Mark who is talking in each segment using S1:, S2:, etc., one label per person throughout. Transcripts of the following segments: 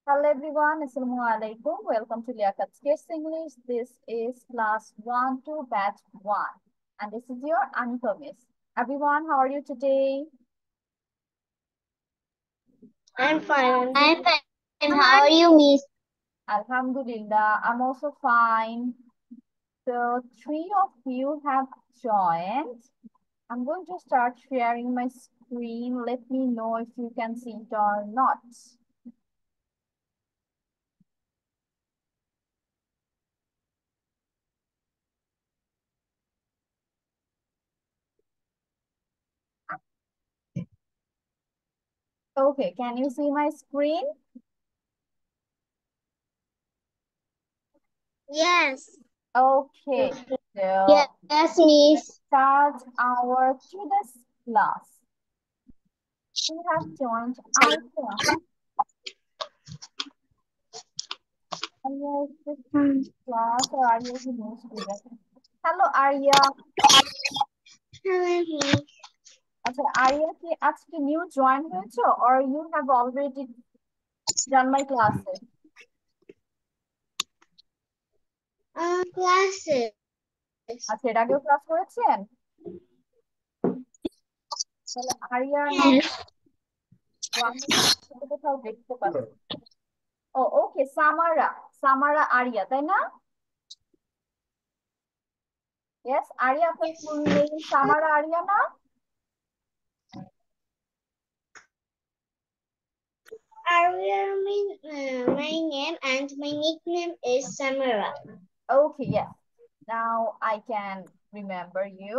S1: Hello everyone, Assalamu alaikum. Welcome to Liakat's Kids English. This is class 1 to batch 1. And this is your Anika Miss. Everyone, how are you today?
S2: I'm fine.
S3: I'm fine. How are you, Miss?
S1: Alhamdulillah, I'm also fine. So, three of you have joined. I'm going to start sharing my screen. Let me know if you can see it or not. Okay, can you see my screen?
S2: Yes.
S1: Okay, so
S3: Yes, Miss.
S1: start our today's class. We have joined our class. Arya, is this class or Arya is a new student? Hello, Arya.
S2: Hello, Miss.
S1: আচ্ছা, Arya কি আজকে new join হয়েছো or you have already done my classes?
S2: Classes.
S1: আচ্ছা, এর আগেও class করেছেন? তাহলে আরিয়ার নাম
S2: Yes.
S1: কোথাও দেখতে পাচ্ছি। ও ওকে, সামারা সামারা আরিয়া, তাই না? ইয়েস, আরিয়া আপনার ফুল নেম সামারা আরিয়া না?
S2: My name and my nickname is Samara.
S1: Okay, yes. Now I can remember you.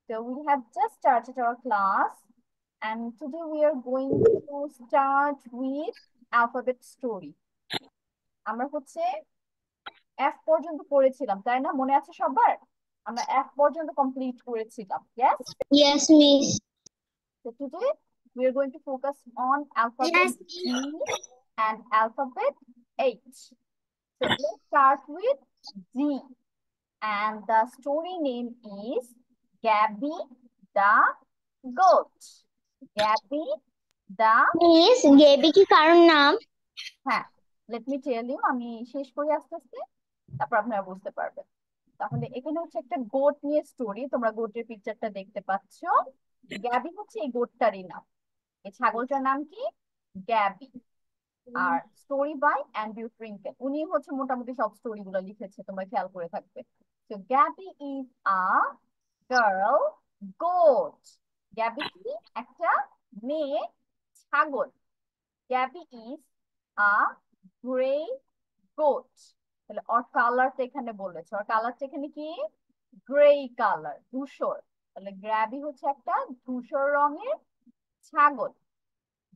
S1: So we have just started our class, and today we are going to start with alphabet story. আমরা হচ্ছে F পর্যন্ত পড়েছিলাম, তাই না? মনে আছে সবার? আমরা F পর্যন্ত কমপ্লিট করেছিলাম। Yes?
S3: Yes, Miss.
S1: So today we are going to focus on alphabet
S2: Yes.
S1: G and alphabet H. So let's start with G. And the story name is Gabby the Goat. Gabby the
S3: miss Gaby কি কারোর নাম?
S1: হ্যাঁ, let me tell you, আমি শেষ করি আস্তে আস্তে, তারপর আপনারা বুঝতে পারবেন। তাহলে এখানে হচ্ছে একটা গোট নিয়ে স্টোরি, তোমরা গোটের পিকচারটা দেখতে পাচ্ছ। গ্যাবি হচ্ছে এই গোটটারই নাম। এই ছাগলটার নাম কি? গ্যাবি। আর স্টোরি বাই অ্যান্ড্রু ট্রিঙ্কেল, উনি হচ্ছে মোটামুটি সব স্টোরি গুলো লিখেছে, তোমরা খেয়াল করে থাকবে। তো Gabby is a girl goat. Gabby কি? একটা মেয়ে ছাগল। Gabby is a grey goat. তাহলে ওর কালারটা এখানে বলেছে, ওর কালারটা এখানে কি? গ্রে কালার, ধূসর। তাহলে গ্যাবি হচ্ছে একটা ধূসর রঙের ছাগল।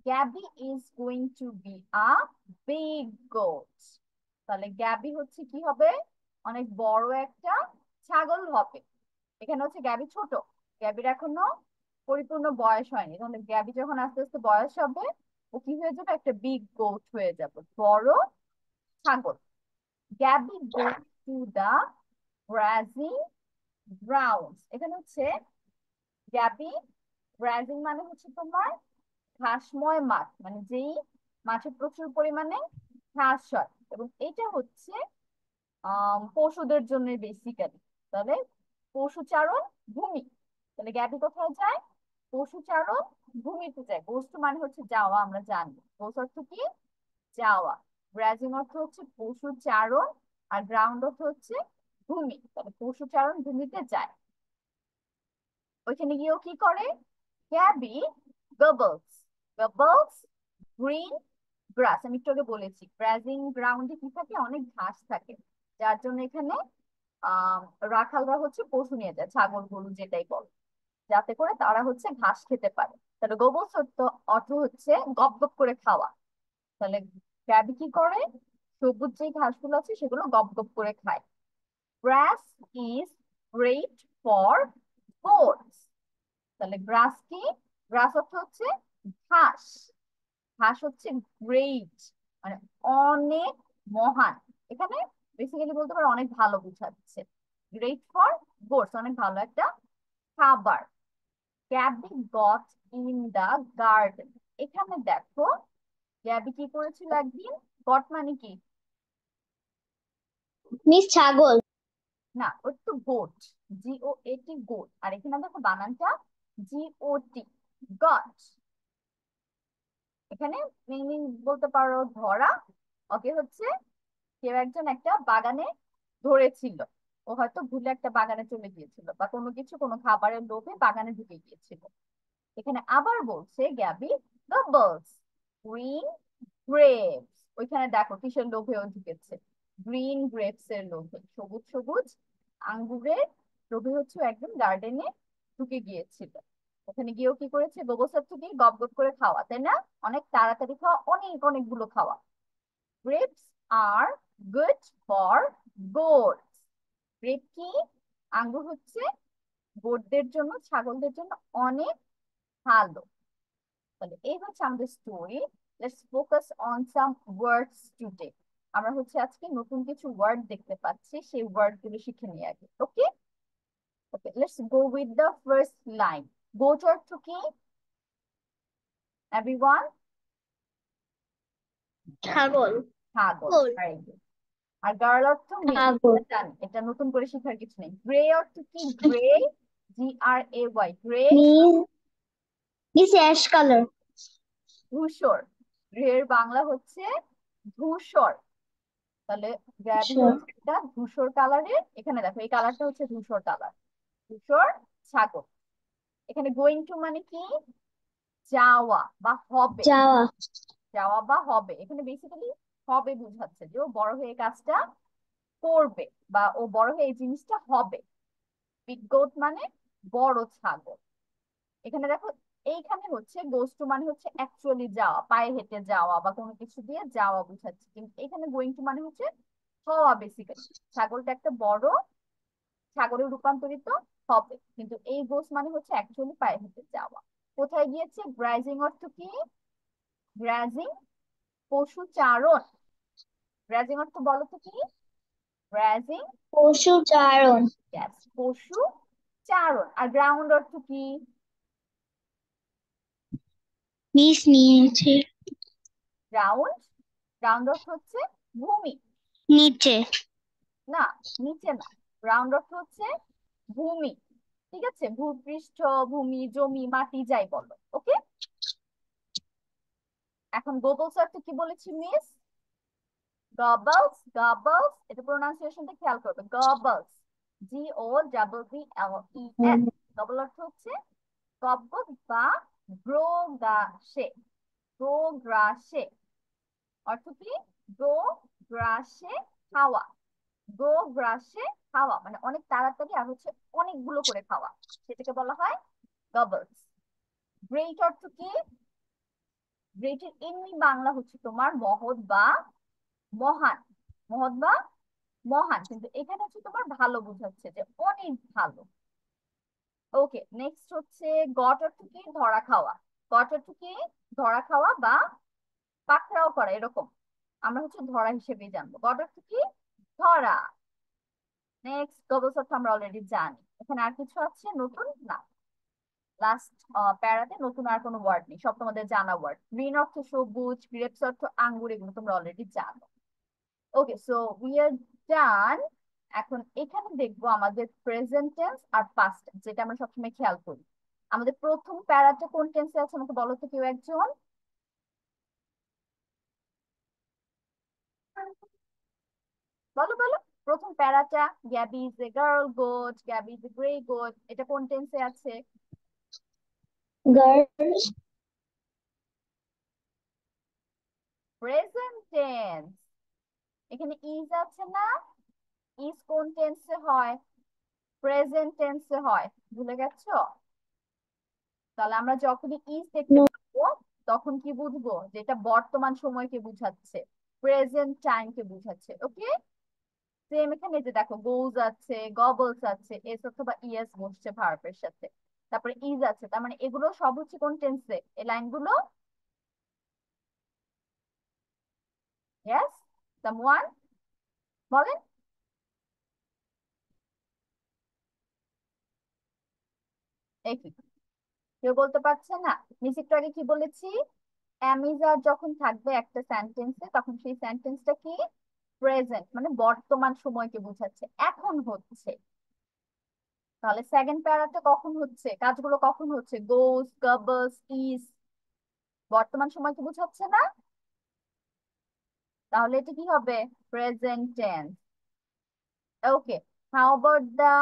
S1: Gabby is going to be a big goat. তাহলে গ্যাবি হচ্ছে কি হবে? অনেক বড় একটা ছাগল হবে। এখানে হচ্ছে গ্যাবি ছোট, গ্যাবির এখনো পরিপূর্ণ বয়স হয়নি। তাহলে গ্যাবি যখন আস্তে আস্তে বয়স হবে, ও কি হয়ে যাবে? একটা বিগ গোট হয়ে যাবে, বড় ছাগল। Gabby goes to the grazing grounds. এখানে হচ্ছে গ্যাবি, গ্রাজিং মানে হচ্ছে তোমার ঘাসময় মাঠ, মানে যেই মাঠে প্রচুর পরিমাণে ঘাস হয়, এবং এটা হচ্ছে পশুদের জন্য বেসিক্যালি। তাহলে পশুচারণ ভূমি। তাহলে গ্যাবি কোথায় যায়? পশুচারণ ভূমিতে যায়। গোস্ট মানে হচ্ছে যাওয়া, আমরা জানি। গোস অর্থ কি? যাওয়া। গ্রাজিং অর্থ হচ্ছে পশুচারণ, আর গ্রাউন্ড অর্থ হচ্ছে ভূমি। তাহলে পশুচারণ ভূমিতে যায়। ওইখানে গিয়েও কি করে? Gabby gobbles gobbles green grass. আমি একটু আগে বলেছি গ্রাজিং গ্রাউন্ডে কি থাকে? অনেক ঘাস থাকে, যার জন্য এখানে আহ রাখালরা হচ্ছে পশু নিয়ে যায়, ছাগল গরু যেটাই বল, যাতে করে তারা হচ্ছে ঘাস খেতে পারে। তাহলে গোবলস অর্থ অর্থ হচ্ছে গপ গপ করে খাওয়া। তাহলে গ্যাবি কি করে? সবুজ যে ঘাসগুলো আছে সেগুলো গপ গপ করে খায়। গ্রাস ইজ গ্রেট ফর গোটস। তাহলে গ্রাস কি? গ্রাস অর্থ হচ্ছে ঘাস। ঘাস হচ্ছে গ্রেট, মানে অনেক মহান। এখানে বেসিক্যালি বলতে পারো অনেক ভালো বুঝাচ্ছে। গ্রেট ফর গোটস, অনেক ভালো একটা খাবার। Gabby got in the garden. এখানে দেখো গ্যাবি কি করেছিল একদিন? গট মানে কি?
S3: মিস ছাগল।
S1: না, ওর তো গোট। GOAT, goat. আর এখানে দেখো বানানটা GOT, গট। এখানে মিনিং বলতে পারো ধরা। ওকে হচ্ছে কেউ একজন একটা বাগানে ধরেছিল। ও হয়তো ভুলে একটা বাগানে চলে গিয়েছিল, বা কোনো কিছু, কোনো খাবারের লোভে বাগানে ঢুকে গিয়েছিল। এখানে আবার বলছে গ্যাবি গাবলস গ্রিন গ্রেপস। ওইখানে দেখো কিসের লোভে ও ঢুকেছে, গ্রিন গ্রেপস এর লোভে, সবুজ সবুজ আঙ্গুরের লোভে হচ্ছে ও একদম গার্ডেনে ঢুকে গিয়েছিল। ওখানে গিয়েও কি করেছে, গোবর থেকে গপ গপ করে খাওয়া, তাই না? অনেক তাড়াতাড়ি খাওয়া, অনেক অনেকগুলো খাওয়া। Grapes are good for goats. Grape কি? আঙ্গুর হচ্ছে গোটদের জন্য, ছাগলদের জন্য অনেক ভালো। তাহলে এই হচ্ছে আমাদের story. Let's focus on some words today. আমরা হচ্ছে আজকে নতুন কিছু ওয়ার্ড দেখতে পাচ্ছি, সেই ওয়ার্ড গুলো শিখে নিই আগে। Okay okay, let's go with the first line. Goat অর্থ কি এভরিওয়ান?
S2: ছাগল।
S1: ছাগল।
S2: ছাগল।
S1: Very good. আর গার্ল অর্থ মেয়ে,
S3: ছাগল।
S1: এটা জানি, এটা নতুন করে শেখার কিছু নেই। গ্রে অর্থ কি? Grey, GRAY, grey.
S3: Miss miss ash colour.
S1: ধূসর। গ্রে এর বাংলা হচ্ছে ধূসর। তাহলে গ্র্যাবি হচ্ছে এটা ধূসর কালারের। এখানে দেখো এই কালারটা হচ্ছে ধূসর কালার, ধূসর ছাগল। এখানে গোয়িং টু মানে কি? যাওয়া বা হবে।
S3: যাওয়া।
S1: যাওয়া বা হবে, এখানে বেসিক্যালি হবে বুঝাচ্ছে যে ও বড় হয়ে কাজটা করবে, বা ও বড় হয়ে এই জিনিসটা হবে। বিগ গোট মানে বড় ছাগল। এখানে দেখো এইখানে হচ্ছে গোস টু মানে হচ্ছে অ্যাকচুয়ালি যাওয়া, পায়ে হেঁটে যাওয়া বা কোনো কিছু দিয়ে যাওয়া বুঝাচ্ছে, কিন্তু এখানে গোয়িং টু মানে হচ্ছে হওয়া। বেসিক্যালি ছাগলটা একটা বড় ছাগলে রূপান্তরিত হবে, কিন্তু এই গোস মানে হচ্ছে অ্যাকচুয়ালি পায়ে হেঁটে যাওয়া। কোথায় গিয়েছে? গ্রাজিং অর্থ কি? গ্রাজিং পশু চারণ। গ্রাজিং অর্থ বলো তো কি? গ্রাজিং,
S3: পশু চারণ।
S1: গ্যাস, পশু চারণ। আর গ্রাউন্ড অর্থ কি?
S3: মিস নিচে।
S1: গ্রাউন্ড, গ্রাউন্ড অর্থ হচ্ছে ভূমি।
S3: নিচে।
S1: না, নিচে না। গ্রাউন্ড অর্থ হচ্ছে ভূমি। ঠিক আছে, ভূপৃষ্ঠ, ভূমি, জমি, মাটি, যাই বলো। ওকে, এখন গোবলস অর্থ কি বলেছি মিস? গবলস, গবলস, এটা প্রোনাউন্সিয়েশনটা খেয়াল করবে। গবলস, GOBBLES। গবল অর্থ হচ্ছে গব্বর বা গ্রোগ্রাসে। গ্রোগ্রাসে অর্থ কি? গ্রো গ্রাসে খাওয়া। গ্রো গ্রাসে খাওয়া মানে অনেক তাড়াতাড়ি আর হচ্ছে অনেকগুলো করে খাওয়া, সেটাকে বলা হয় গবলস। গ্রেট অর্থ কি? গ্রেটের এমনি বাংলা হচ্ছে তোমার মহৎ বা মহান। মহৎ বা মহান, কিন্তু এখানে হচ্ছে তোমার ভালো বোঝাচ্ছে, যে অনেক ভালো। ওকে, নেক্সট হচ্ছে গট অর্থ কি? ধরা খাওয়া। গট অর্থ কি? ধরা খাওয়া বা পাকড়াও করা, এরকম। আমরা হচ্ছে ধরা হিসেবে জানবো। গট অর্থ কি? ধরা। নেক্সট গবলস অর্থ আমরা অলরেডি জানি। এখানে আর কিছু আছে নতুন? না, লাস্ট প্যারাতে নতুন আর কোনো ওয়ার্ড নেই, সব তোমাদের জানা ওয়ার্ড। গ্রিন অর্থ সবুজ, গ্রেপস অর্থ আঙ্গুর, এগুলো তোমরা অলরেডি জানো। ওকে, সো উই আর ডান। এখন এখানে দেখবো আমাদের প্রেজেন্ট টেন্স আর পাস্ট টেন্স, যেটা আমরা সবসময় খেয়াল করি। আমাদের প্রথম প্যারাটা কোন টেন্সে আছে আমাকে বলো তো কেউ একজন। বলো বলো, প্রথম প্যারাটা Gabby is a girl goat, Gabby is a grey goat, এটা কোন টেন্সে আছে?
S3: গার্লস।
S1: Present tense. এখানে ইজ আছে না? ইজ কোন টেন্সে হয়? প্রেজেন্ট টেন্সে হয়। ভুলে গেছো? তাহলে আমরা যখনই ইজ দেখতে পাবো তখন কি বুঝবো? যেটা বর্তমান সময়কে বুঝাচ্ছে, প্রেজেন্ট টাইমকে বুঝাচ্ছে। ওকে, সেম এখানে যে দেখো গোজ আছে, গবলস আছে, এস অথবা ইএস বসছে ভার্বের সাথে, তারপরে ইজ আছে, তার মানে এগুলো সব হচ্ছে কোন টেন্সে এই লাইনগুলো? ইয়েস, সামওয়ান বলেন। এই কি, কেউ বলতে পারছে না? মিস একটু আগে কি বলেছি? অ্যামিজার যখন থাকবে একটা সেন্টেন্সে তখন সেই সেন্টেন্সটা কি প্রেজেন্ট, মানে বর্তমান সময়কে বোঝাচ্ছে, এখন হচ্ছে। তাহলে সেকেন্ড প্যারাটা কখন হচ্ছে, কাজগুলো কখন হচ্ছে, গোস, গবলস, ইজ, বর্তমান সময়কে বোঝাচ্ছে না? তাহলে এটা কি হবে, present tense. Okay, how about the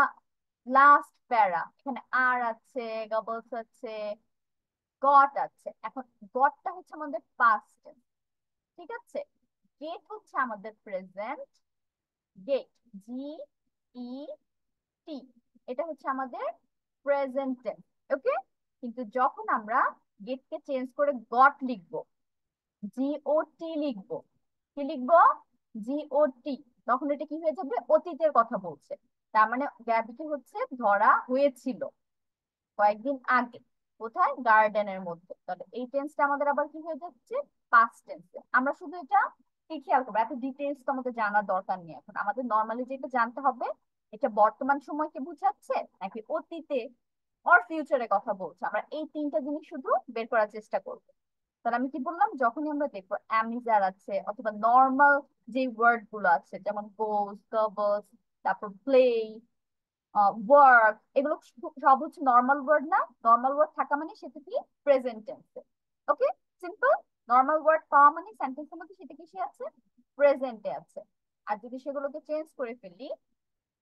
S1: last para? এখানে আর আছে, গবলস আছে, গট আছে। এখন গটটা হচ্ছে আমাদের পাস্ট টেন্স, ঠিক আছে? গেট হচ্ছে আমাদের প্রেজেন্ট, গেট, জি ই টি, এটা হচ্ছে আমাদের প্রেজেন্ট টেন্স। ওকে, কিন্তু যখন আমরা গেটকে চেঞ্জ করে গট লিখবো, জিওটি লিখবো, কি লিখবো, জিওটি, তখন এটা কি হয়ে যাবে, অতীতের কথা বলছে। তার মানে গ্যাবিকে হচ্ছে ধরা হয়েছিল কয়েকদিন আগে, কোথায়, গার্ডেনের মধ্যে। তাহলে এই টেন্সটা আমাদের আবার কি হয়ে যাচ্ছে, পাস্ট টেন্সে। আমরা শুধু এটা কি খেয়াল করবো, এত ডিটেলস তো আমাদের জানার দরকার নেই। এখন আমাদের নর্মালি যেটা জানতে হবে, এটা বর্তমান সময়কে বোঝাচ্ছে নাকি অতীতে অর ফিউচারে কথা বলছে, আমরা এই তিনটা জিনিস শুধু বের করার চেষ্টা করবো। তাহলে আমি কি বললাম, যখনই আমরা দেখবো অ্যামিজার আছে অথবা নর্মাল যে ওয়ার্ড গুলো আছে, যেমন গোস, গবলস, তারপর প্লে, ওয়ার্ক, এগুলো সব হচ্ছে নর্মাল ওয়ার্ড না? নর্মাল ওয়ার্ড থাকা মানে সেটা কি, প্রেজেন্ট টেন্সে। ওকে, সিম্পল। নর্মাল ওয়ার্ড পাওয়া মানে সেন্টেন্সের মধ্যে সেটা কিসে আছে, প্রেজেন্টে আছে। আর যদি সেগুলোকে চেঞ্জ করে ফেলি,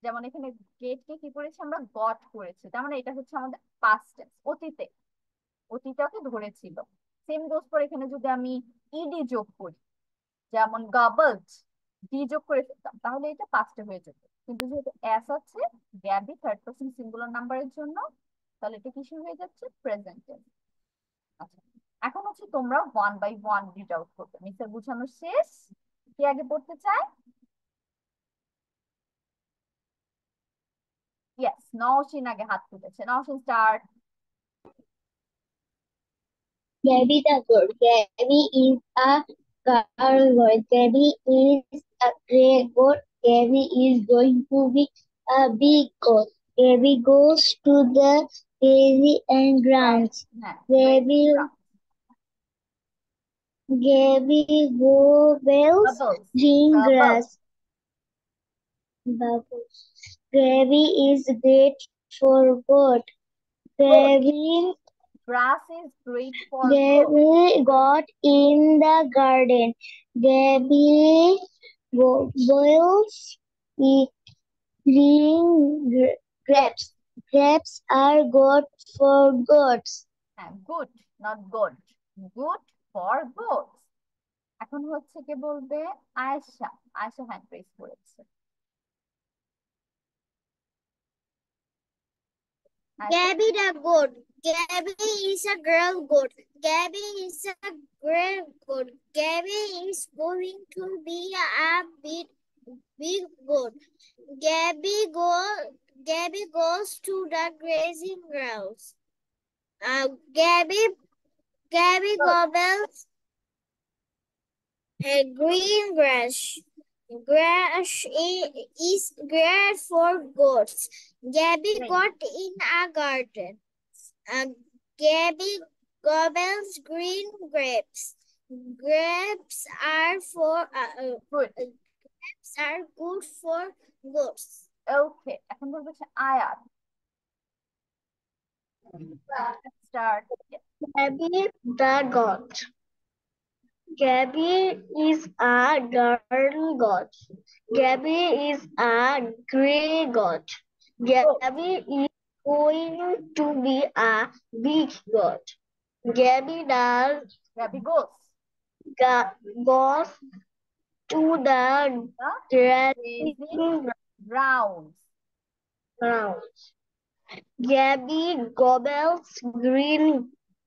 S1: যেমন এখানে গেটকে কি করেছি আমরা, গট করেছি, তার মানে এটা হচ্ছে আমাদের পাস্ট টেন্স, অতীতে, অতীতকে ধরেছিল। সেম গোস ফর এখানে যদি আমি ইডি যোগ করি, যেমন গাবলস, ডি যোগ করে ফেলতাম, তাহলে এটা পাস্টে হয়ে যেত। কিন্তু যেহেতু এস আছে, গ্যাবি থার্ড পারসন সিঙ্গুলার নাম্বারের জন্য, তাহলে এটা কিসে হয়ে যাচ্ছে, প্রেজেন্ট টেন্স। আচ্ছা, এখন হচ্ছে তোমরা one by one read out করবে, মিসের বুঝানো শেষ। কে আগে পড়তে চায়? ইয়েস, নওশিন আগে হাত তুলেছে, Nowshin start.
S3: Gabby the girl. Gabby is a girl goat. Gabby is a grey goat. Gabby is going to be a big goat. Gabby goes to the dairy and grounds.
S1: হ্যাঁ,
S3: Gabby, Gabby gobbles
S1: bubbles,
S3: green
S1: bubbles,
S3: grass. Bubbles. Gabby is great for goat.
S1: Good,
S3: Gabby,
S1: glass is great for good.
S3: Gabby got in the garden. Gabby boils green
S1: grapes,
S3: grapes. Grapes are good for goats.
S1: হ্যাঁ, good, not good, good for goat's. এখন হচ্ছে কে বলবে, Ayesha. Ayesha hand press করেছে, Ayesha.
S2: Gabby the goat. Gabby is a girl goat. Gabby is a girl goat. Gabby is going to be a big goat. Gabby goes to the grazing grounds. Uh, Gabby Gabby
S1: Good.
S2: gobbles a green grass. Grass is great for goats. Gabby
S1: Great.
S2: got in a garden. Gabby gobbles green grapes. Grapes are
S1: Good.
S2: grapes are good for goats.
S1: Okay, এখন বলবো হচ্ছে আয়াত। Start.
S3: Gabby the goat. Gabby is a girl goat. Gabby is a grey goat. Gabby is going to be a big goat. Gabby does
S1: Gabby goes
S3: goes to the
S1: grazing
S3: grazing
S1: grounds.
S3: ground. Gabby gobbles green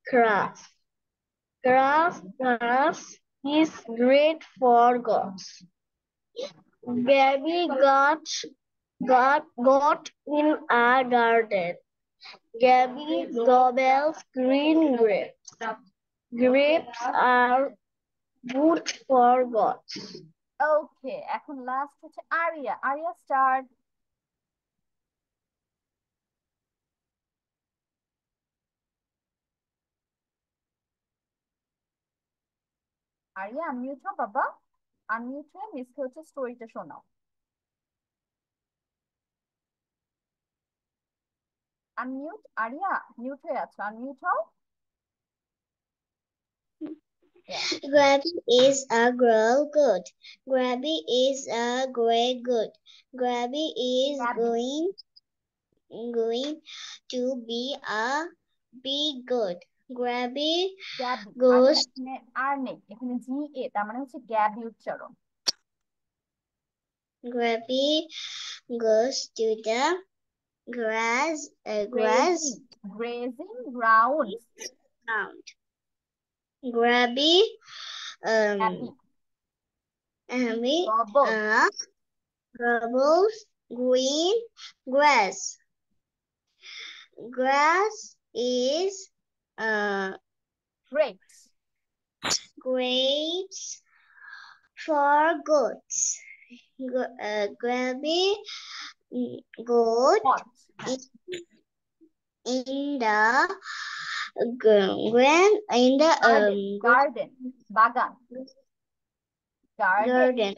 S3: grass. Grass is great for goats. Gabby got in a garden. Gabby gobbles green grapes. Grapes are good for goats.
S1: Okay, এখন last হচ্ছে Aria. Aria start. Aria unmute হও বাবা, unmute হয়ে মিসকে হচ্ছে স্টোরিটা শোনাও। Unmute, area mute হয়ে আছো, আনমিউট হও। Yes.
S2: Grabby is a girl good. Grabby is a great good. Grabby is
S1: Gabby,
S2: going to be a big good. Grabby
S1: Gabby, আর
S2: goes
S1: এখানে আর নেই, এখানে জি এ, তার মানে হচ্ছে গ্যাবি উচ্চারণ।
S2: Grabby goes to the grass
S1: grazing, grazing grounds.
S2: ground. Grabby
S1: Gabby,
S2: Abby
S1: gobbles,
S2: gobbles green grass. Grass is
S1: grapes,
S2: grapes for goats. Grabby goat
S1: pot,
S2: in the ground in the
S1: garden, garden বাগান, garden,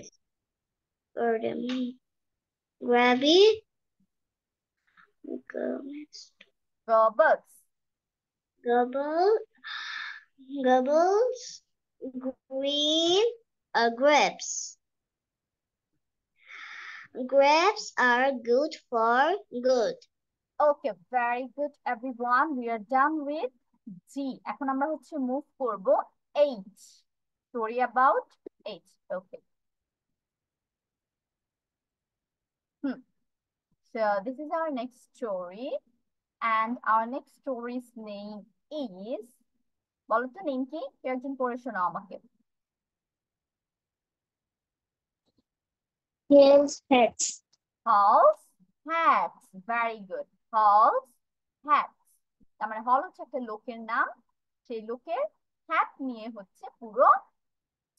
S2: garden. Grabby
S1: gobbles,
S2: gobbles green grapes. Grapes are good for good.
S1: Okay, very good everyone. We are done with G. এখন আমরা হচ্ছে move করব H. Story about H. Okay. So this is our next story, and our next story's name is, বলো তো name কি? কেউ একজন পড়ে শোনাও আমাকে।
S3: Hell's hats.
S1: Halls hats. Very good. Halls hats. তার মানে হল হচ্ছে একটা লোকের নাম, সেই লোকের হ্যাট নিয়ে হচ্ছে পুরো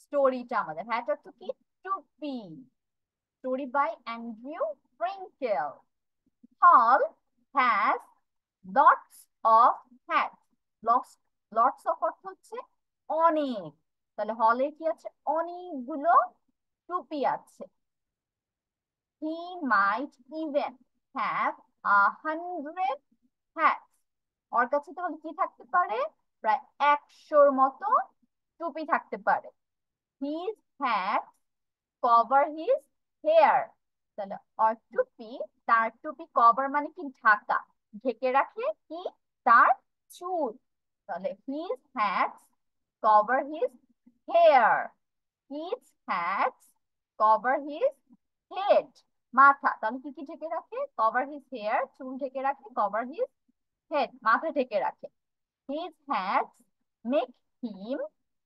S1: স্টোরিটা আমাদের। হ্যাট অর্থ কি? টুপি। Story by Andrew Frinkle. Hal has lots of hats. Lots of অর্থ হচ্ছে অনেক, তাহলে হলে কি আছে? অনেকগুলো টুপি আছে। He might even have 100 hats. ওর কাছে তাহলে কি থাকতে পারে? প্রায় 100-র মতো টুপি থাকতে পারে। His hats cover his hair. তাহলে ওর টুপি, তার টুপি কভার মানে কি? ঢাকা, ঢেকে রাখে কি? তার চুল। তাহলে his hats cover his hair. His hats cover his head. মাথা, তাহলে কি কি ঢেকে রাখে? কভার হিজ হেয়ার, চুল ঢেকে রাখে। কভার হিজ হেড, মাথা ঢেকে রাখে। His hats make him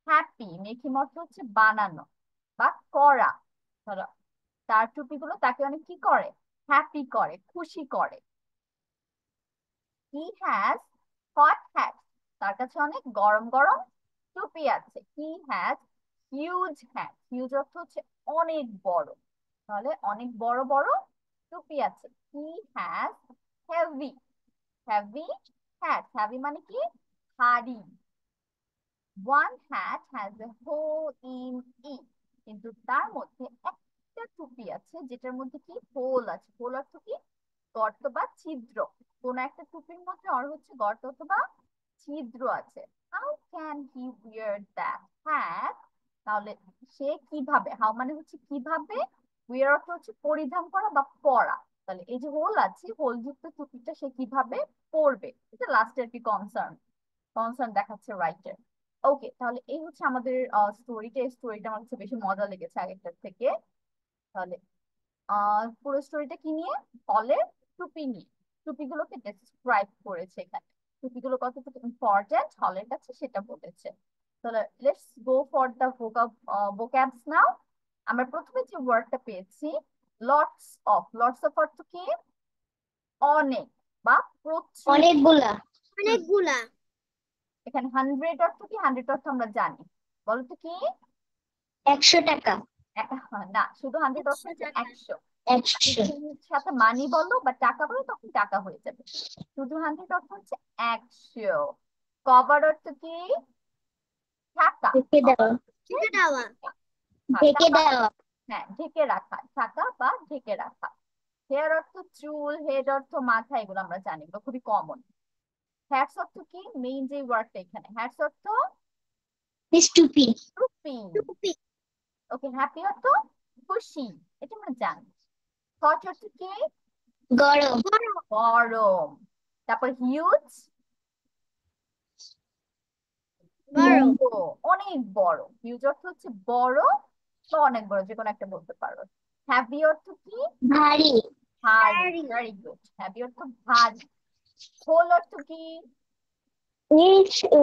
S1: happy. Make him অর্থ হচ্ছে বানানো বা করা। ধরো তার টুপিগুলো তাকে অনেক কি করে? হ্যাপি করে, খুশি করে। He has hot hats. তার কাছে অনেক গরম গরম টুপি আছে। He has huge hats. Huge অর্থ হচ্ছে অনেক বড়, তাহলে অনেক বড় বড় টুপি আছে। He has heavy, heavy hats. Heavy মানে কি? ভারী। One hat has a hole in it. কিন্তু তার মধ্যে একটা টুপি আছে যেটার মধ্যে কি? হোল আছে। হোল অর্থ কি? গর্ত বা ছিদ্র। কোন একটা টুপির মধ্যে ওর হচ্ছে গর্ত অথবা ছিদ্র আছে। How can he wear that hat? তাহলে সে কিভাবে, হাউ মানে হচ্ছে কিভাবে, উইয়ার অর্থ হচ্ছে পরিধান করা বা পরা। তাহলে এই যে হোল আছে, হোল যুক্ত টুপিটা সে কিভাবে পরবে, এটা লাস্টের কি কনসার্ন, কনসার্ন দেখাচ্ছে রাইটার। ওকে, তাহলে এই হচ্ছে আমাদের স্টোরিটা। এই স্টোরিটা আমার কাছে বেশি মজা লেগেছে আগেরটার থেকে। তাহলে পুরো স্টোরিটা কি নিয়ে? হলের টুপি নিয়ে। টুপিগুলোকে ডেসক্রাইব করেছে এখানে। টুপিগুলো কতটুকু ইম্পর্টেন্ট হলের কাছে সেটা বলেছে। তাহলে লেটস গো ফর দ্য ভোকাবস নাও। আমরা প্রথমে যে ওয়ার্ডটা পেয়েছি লটস অফ। লটস অফ অর্থ কি? অনেক বা প্রচুর।
S3: অনেকগুলা।
S2: অনেকগুলা।
S1: এখানে 100 অর্থ কি? 100 অর্থ আমরা জানি, বলো তো কি?
S3: 100 টাকা।
S1: না, শুধু 100 অর্থ
S2: 100
S1: হচ্ছে
S2: টাকা।
S1: 100।
S3: 100।
S1: সাথে মানি বলো বা টাকা বলো, তখন টাকা হয়ে যাবে। শুধু 100 অর্থ হচ্ছে 100। কভার অর্থ কি? ঢাকা।
S3: রেখে দাও।
S1: হচ্ছে
S2: ঢেকে দেওয়া।
S3: ঢেকে
S1: ঢাকা বা
S3: দেওয়া।
S1: হ্যাঁ ঢেকে রাখা, ঢাকা বা ঢেকে রাখা। হেয়ার অর্থ চুল, হেড অর্থ মাথা, এগুলো আমরা জানি, এগুলো খুবই কমন। হ্যাটস অর্থ কি, মেইন যে ওয়ার্ডটা এখানে, হ্যাটস অর্থ
S3: টুপি।
S1: টুপি।
S2: টুপি।
S1: ওকে, হ্যাপি অর্থ খুশি, এটা আমরা জানি। হট অর্থ কি,
S3: গরম।
S1: গরম। তারপর হিউজ,
S2: বড়।
S1: বড়, অনেক বড়। হিউজ অর্থ হচ্ছে বড় বা অনেক বড়, যে কোনো একটা বলতে পারো। হ্যাভি অর্থ কি,
S3: ভারী।
S1: ভারী।
S2: ভারী।
S1: ভেরি গুড, হ্যাভি অর্থ ভারী। হোল অর্থ কি,
S3: ছিদ্র।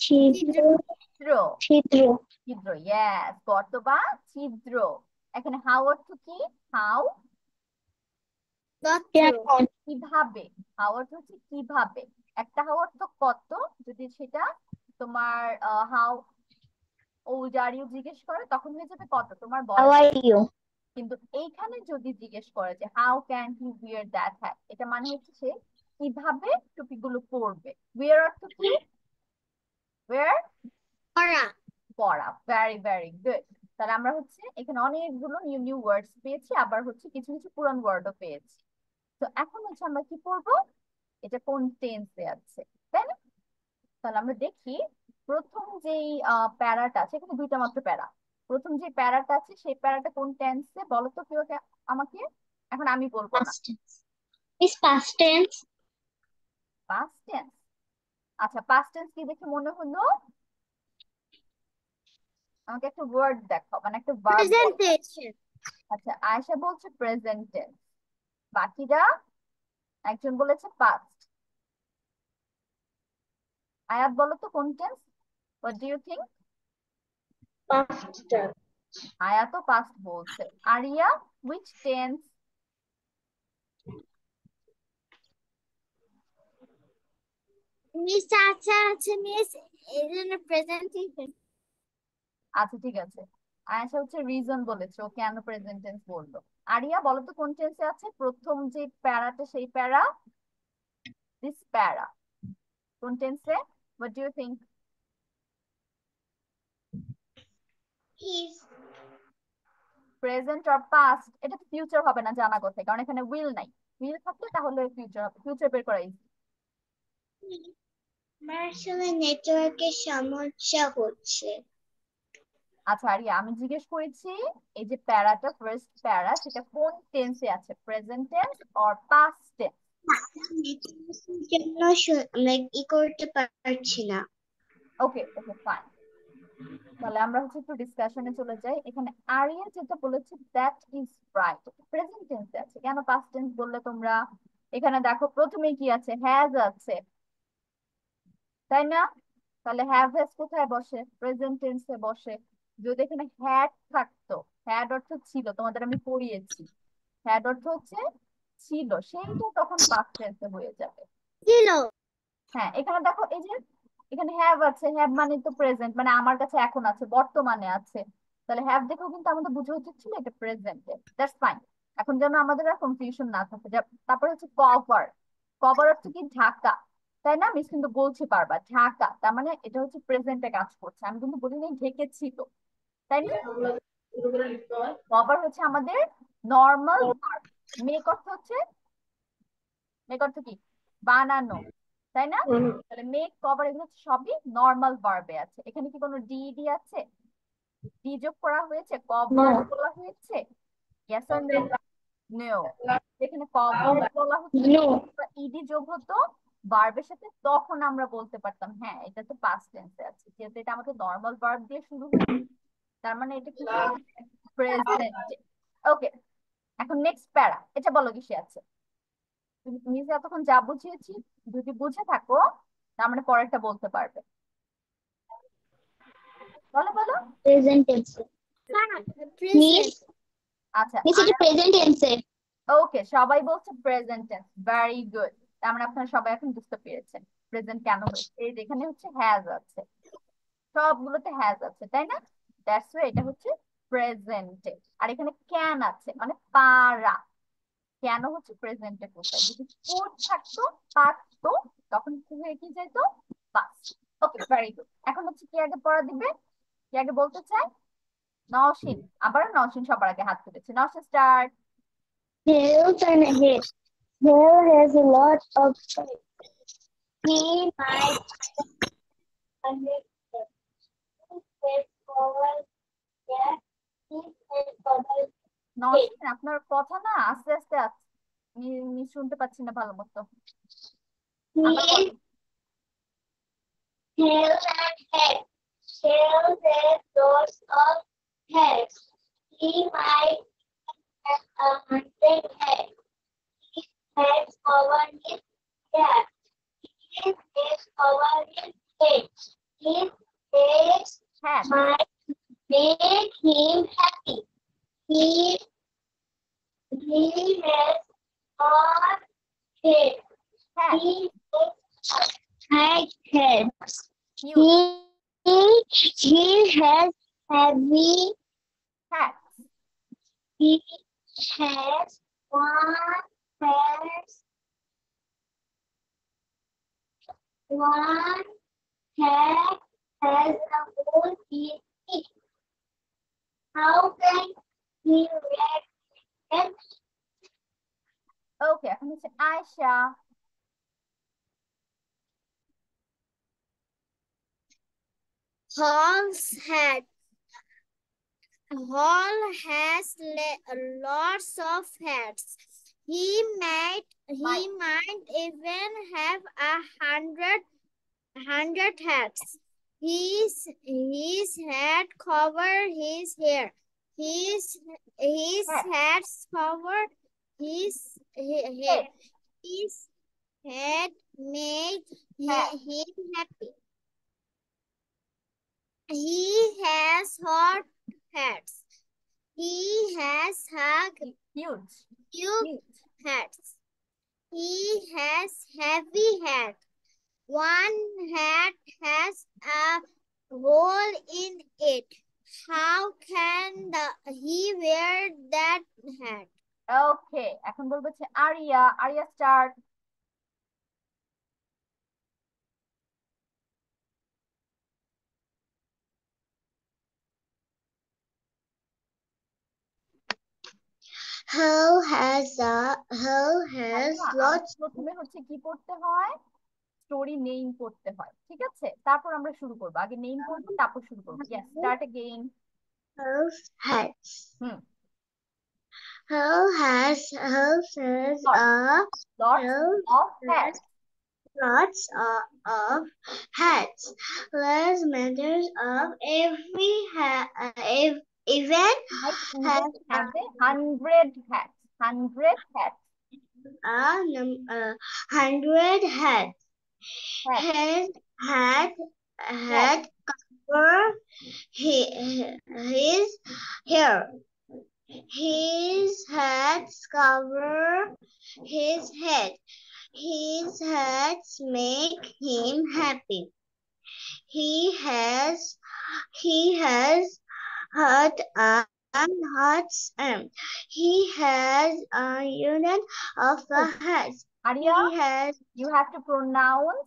S2: ছিদ্র।
S1: ছিদ্র।
S3: ছিদ্র।
S1: ছিদ্র, ইয়েস, গর্ত বা ছিদ্র। এখানে হাউ অর্থ কি, হাউ,
S2: তত্র।
S3: কেমন।
S1: কিভাবে। হাউ অর্থ হচ্ছে কিভাবে। একটা হাউ অর্থ কত, যদি সেটা তোমার হাউ ওল্ড আর ইউ জিজ্ঞেস করে তখন হয়ে যাবে কত, তোমার
S3: হাউ
S1: বয়স।
S3: Are you.
S1: কিন্তু এইখানে যদি জিজ্ঞেস করে যে how can he wear that hat, এটা মানে হচ্ছে সে কিভাবে টুপিগুলো পরবে। উইয়ার অর্থ কি, ওয়্যার,
S2: পরা।
S1: পড়া। Very very good. তাহলে আমরা হচ্ছে এখানে অনেকগুলো নিউ নিউ ওয়ার্ডস পেয়েছি, আবার হচ্ছে কিছু কিছু পুরান ওয়ার্ডও পেয়েছি। তো এখন হচ্ছে আমরা কি করবো, এটা কোন টেন্সে আছে, তাই না? তাহলে আমরা দেখি প্রথম যেই প্যারাটা আছে, এখানে দুইটা মাত্র প্যারা। প্রথম যে প্যারাটা আছে সেই প্যারাটা কোন টেন্সে বলো তো কেউ আমাকে। এখন আমি বলবো না।
S3: Past tense. Is past tense.
S1: Past tense. আচ্ছা, পাস্ট টেন্স কি দেখে মনে হলো, আমাকে একটা ওয়ার্ড দেখাও, মানে একটা ভার্ব বলো।
S2: প্রেজেন্টেশন।
S1: আচ্ছা, আয়েশা বলছে প্রেজেন্ট টেন্স, বাকিরা একজন বলেছে পাস্ট। আয়াত বলো তো কোন tense, what do you think?
S3: Past tense.
S1: Ayat তো পাস্ট বলছে। Area, which tense?
S2: মিস আচ্ছা আছে মিস, এই জন্য প্রেজেন্টেশন।
S1: আচ্ছা ঠিক আছে, আয়েশা হচ্ছে রিজন বলেছে, ও কেন প্রেজেন্ট টেন্স বললো। আরিয়া বলো তো কোন টেন্সে আছে, প্রথম যে প্যারাটা সেই প্যারা, দিস প্যারা কোন টেন্সে, what do you think?
S2: Is.
S1: Present or past, এটা তো ফিউচার হবে না জানা কথা, কারণ এখানে উইল নাই। উইল থাকলে তাহলে ফিউচার হবে, ফিউচার বের করা easy।
S2: আমার আসলে নেটওয়ার্কের সমস্যা হচ্ছে।
S1: আচ্ছা আরিয়া, আমি জিজ্ঞেস করেছি এই যে প্যারাটা, ফার্স্ট প্যারা, সেটা কোন টেন্সে আছে, present tense or past tense?
S2: নেটওয়ার্কের জন্য ই করতে পারছি না।
S1: ওকে ওকে ফাইন। তাহলে আমরা হচ্ছে একটু ডিসকাশনে চলে যাই। এখানে আরিয়া যেটা বলেছে দ্যাট ইজ রাইট, প্রেজেন্ট টেন্সে আছে, কেন পাস্ট টেন্স বললে তোমরা? এখানে দেখো প্রথমে কি আছে, হ্যাজ আছে, তাই না? তাহলে হ্যাভ হ্যাজ কোথায় বসে, প্রেজেন্ট টেন্সে বসে। যদি এখানে হ্যাড থাকতো, হ্যাড অর্থ ছিল, তোমাদের আমি পড়িয়েছি, হ্যাড অর্থ হচ্ছে ছিল, সেইটা তখন পাস্ট টেন্সে হয়ে যাবে।
S2: ছিল।
S1: হ্যাঁ, এখানে দেখো এই যে এখানে হ্যাভ আছে, হ্যাভ মানে তো প্রেজেন্ট, মানে আমার কাছে এখন আছে, বর্তমানে আছে। তাহলে হ্যাভ দেখেও কিন্তু আমাদের বুঝা উচিত ছিল এটা প্রেজেন্টে, দ্যাটস ফাইন। এখন যেন আমাদের আর কনফিউশন না থাকে। তারপরে হচ্ছে কভার। কভার হচ্ছে কি ঢাকা, তাই না? মিস কিন্তু বলছি বারবার ঢাকা, তার মানে এটা হচ্ছে প্রেজেন্টে কাজ করছে, আমি কিন্তু বলি নাই ঢেকেছিল, তাই না? কভার হচ্ছে আমাদের নর্মাল ভার্ব। মেক অর্থ হচ্ছে, মেক অর্থ কি, বানানো, তাই না? তাহলে মেক, কভার, এগুলো হচ্ছে সবই নর্মাল ভার্বে আছে। এখানে কি কোনো ডি আছে, ডি যোগ করা হয়েছে, কভার
S3: নো।
S1: বলা হয়েছে? Yes or no? নো। এখানে কভার বলা হচ্ছে,
S3: নো।
S1: ইডি যোগ হতো ভার্বের সাথে, তখন আমরা বলতে পারতাম হ্যাঁ এটা তো পাস্ট টেন্সে আছে, যেহেতু এটা আমাদের নর্মাল ভার্ব দিয়ে শুরু হয়েছে, তার মানে এটা কিসে আছে, প্রেজেন্টে। ওকে, এখন নেক্সট প্যারা, এটা বলো কিসে আছে। তুমি যে এতক্ষণ যা বুঝিয়েছি, যদি বুঝে থাকো তার মানে পরেরটা বলতে পারবে। বলো বলো।
S3: Present tense. মিস।
S2: প্রেজেন্ট।
S1: আচ্ছা,
S3: মিস এটা প্রেজেন্ট টেন্সে।
S1: ওকে, সবাই বলছে প্রেজেন্ট টেন্স, ভেরি গুড। তার মানে আপনারা সবাই এখন বুঝতে পেরেছেন প্রেজেন্ট কেন হয়েছে। এই যে এখানে হচ্ছে হ্যাজ আছে, সবগুলোতে হ্যাজ আছে, তাই না? দ্যাটস ওয়াই এটা হচ্ছে প্রেজেন্টে। আর এখানে ক্যান আছে, মানে পারা। কেন হচ্ছে প্রেজেন্টে, কোথায় যদি কোড থাকতো, পারতো, তখন কি হয়ে কি যেত, পাস। ওকে ভেরি গুড। এখন হচ্ছে কি আগে পড়া দিবে, কে আগে বলতে চাই? নওশিন। আবার নওশিন সবার আগে হাত তুলেছে। Nowshin start.
S3: Tails and head. Tail has a lot of shape. He might understand. His over there. His head over head.
S1: Nowshin আপনার কথা না আস্তে আস্তে আসছে, আমি শুনতে পাচ্ছি না ভালো মতো। আবার
S3: His
S1: বলেন।
S3: tail and head. Tail has lots of heads. He might have 100 heads. His heads over his head. His head over his head. His head
S1: হ্যাঁ
S3: might make him happy. He has hard head.
S1: হ্যাঁ
S3: He has hard head.
S1: Huge
S3: He has heavy.
S1: হ্যাঁ
S3: He has one head has a hole in it. How can he react?
S1: ওকে, এখন হচ্ছে Ayesha.
S2: Hall's head. Hall has lots of heads. He might even have 100 heads. His head cover his hair. His
S1: হ্যাঁ
S2: heads cover his hair.
S1: head,
S2: His head make
S1: হ্যাঁ
S2: him happy. He has hot heads. He has
S1: huge
S2: huge
S1: huge
S2: heads. He has heavy head. One head has a hole in it. How can he wear that hat?
S1: Okay, এখন বলবো হচ্ছে Aria. Aria start.
S3: Hell has
S1: Aria আমাদের
S3: lots.
S1: প্রথমে হচ্ছে কি পড়তে হয়? Story name পড়তে হয়, ঠিক আছে? তারপর আমরা শুরু করবো, আগে নেম পড়বো তারপর শুরু করবো। Yes, start again.
S3: Hell has.
S1: হুম।
S3: Hell has
S1: lots
S3: hell
S1: of hat.
S3: has lots of hats. Let's matters of every event
S1: Like
S3: has
S1: English has a 100 hats. 100 hats.
S3: a 100 hats.
S1: Hats.
S3: His hat
S1: Hats.
S3: had cover his hair. His hats cover his head. His hats make him happy. He has hurt and hearts and he has a unit of the hats.
S1: Arya,
S3: He has
S1: you have to pronounce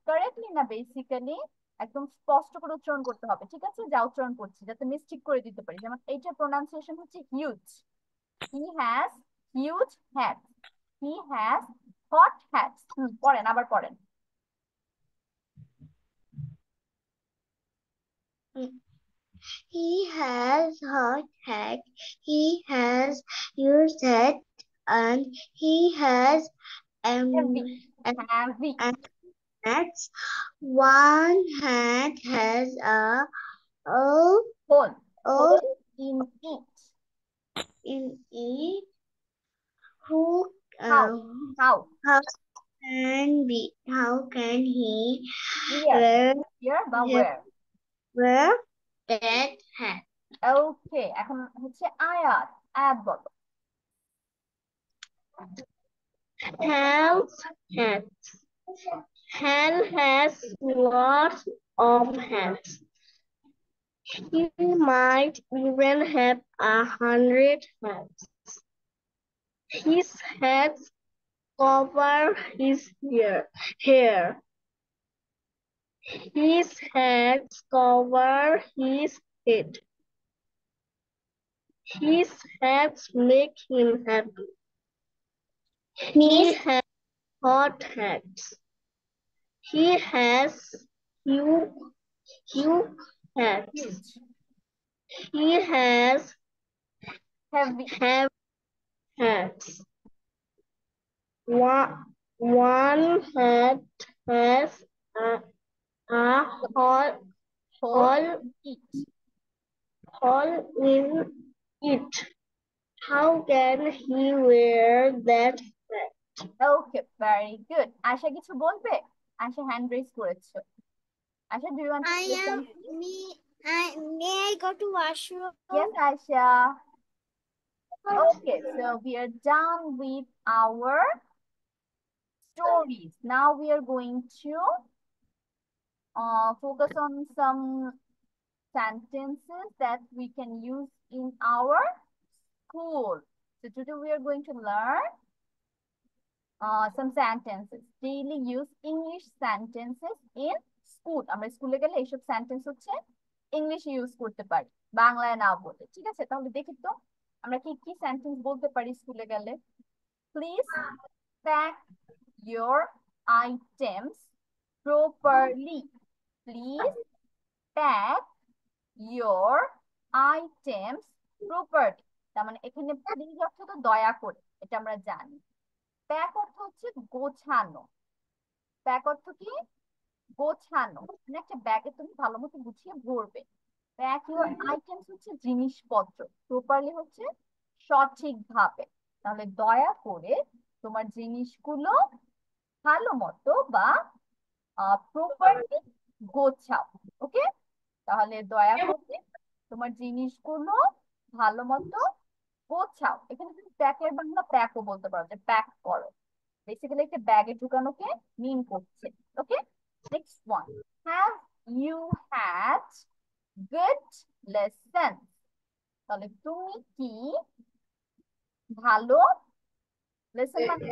S1: correctly না, basically একদম স্পষ্ট করে উচ্চারণ করতে হবে, ঠিক আছে? যা উচ্চারণ করছি যাতে মিস্টেক করে দিতে পারি। যেমন এইটা প্রোনাউন্সিয়েশন হচ্ছে huge. He has huge hats. He has hot hats. পড়েন, আবার পড়েন।
S3: He has hot hat. He has used it and he has
S1: heavy
S3: um
S1: heavy
S3: hats. One hat has a O
S1: hole
S3: O
S1: hole in it.
S3: in it. Who
S1: how how
S3: how how can he
S1: hear
S3: wear
S1: hear বা wear.
S3: wear that hat?
S1: Okay, এখন হচ্ছে আয়াত। আয়াত বলো।
S3: Hell has lots of hats. He might even have 100 hats. His hats cover his hair. His hands cover his head. His hands make him happy. He has hot hands. He has huge, huge hands.
S1: Huge.
S3: He has
S1: Heavy.
S3: heavy hands. One hand has a hole,
S1: Hole. Eat.
S3: hole in it. How can he wear that hat?
S1: Okay, very good. Asha কিছু বলবে? Asha hand raise করেছে। Asha, do you want to
S2: I
S1: say
S2: am
S1: something?
S2: me. May I go to washroom?
S1: Yes, Aisha. Okay, so we are done with our stories. Now we are going to focus on some sentences that we can use in our school. So today we are going to learn some sentences. Daily use English sentences in school. আমরা স্কুলে গেলে এইসব sentence হচ্ছে English use করতে পারি, বাংলায় না বলে। ঠিক আছে, তাহলে দেখি তো আমরা কি কি সেন্টেন্স বলতে পারি স্কুলে গেলে। Please pack your items properly. Please pack your items properly. তার মানে এখানে প্লিজ অর্থ তো দয়া করে, এটা আমরা জানি। প্যাক অর্থ হচ্ছে গোছানো। প্যাক অর্থ কি? গোছানো, মানে একটা ব্যাগে তুমি ভালো মতো গুছিয়ে ভরবে। প্যাক ইউর আইটেমস হচ্ছে জিনিসপত্র, প্রপারলি হচ্ছে সঠিকভাবে। তাহলে দয়া করে তোমার জিনিসগুলো ভালো মতো বা প্রপারলি গোছাও। ওকে, তাহলে দয়া করে তোমার জিনিসগুলো ভালো মতো গোছাও। এখানে তুমি প্যাকের বাংলা প্যাকও বলতে পারো, যে প্যাক করো। বেসিক্যালি একটা ব্যাগে ঢুকানোকে মিন করছে। Okay, next one, have you had good lesson. তাহলে তুমি কি ভালো, লেসন মানে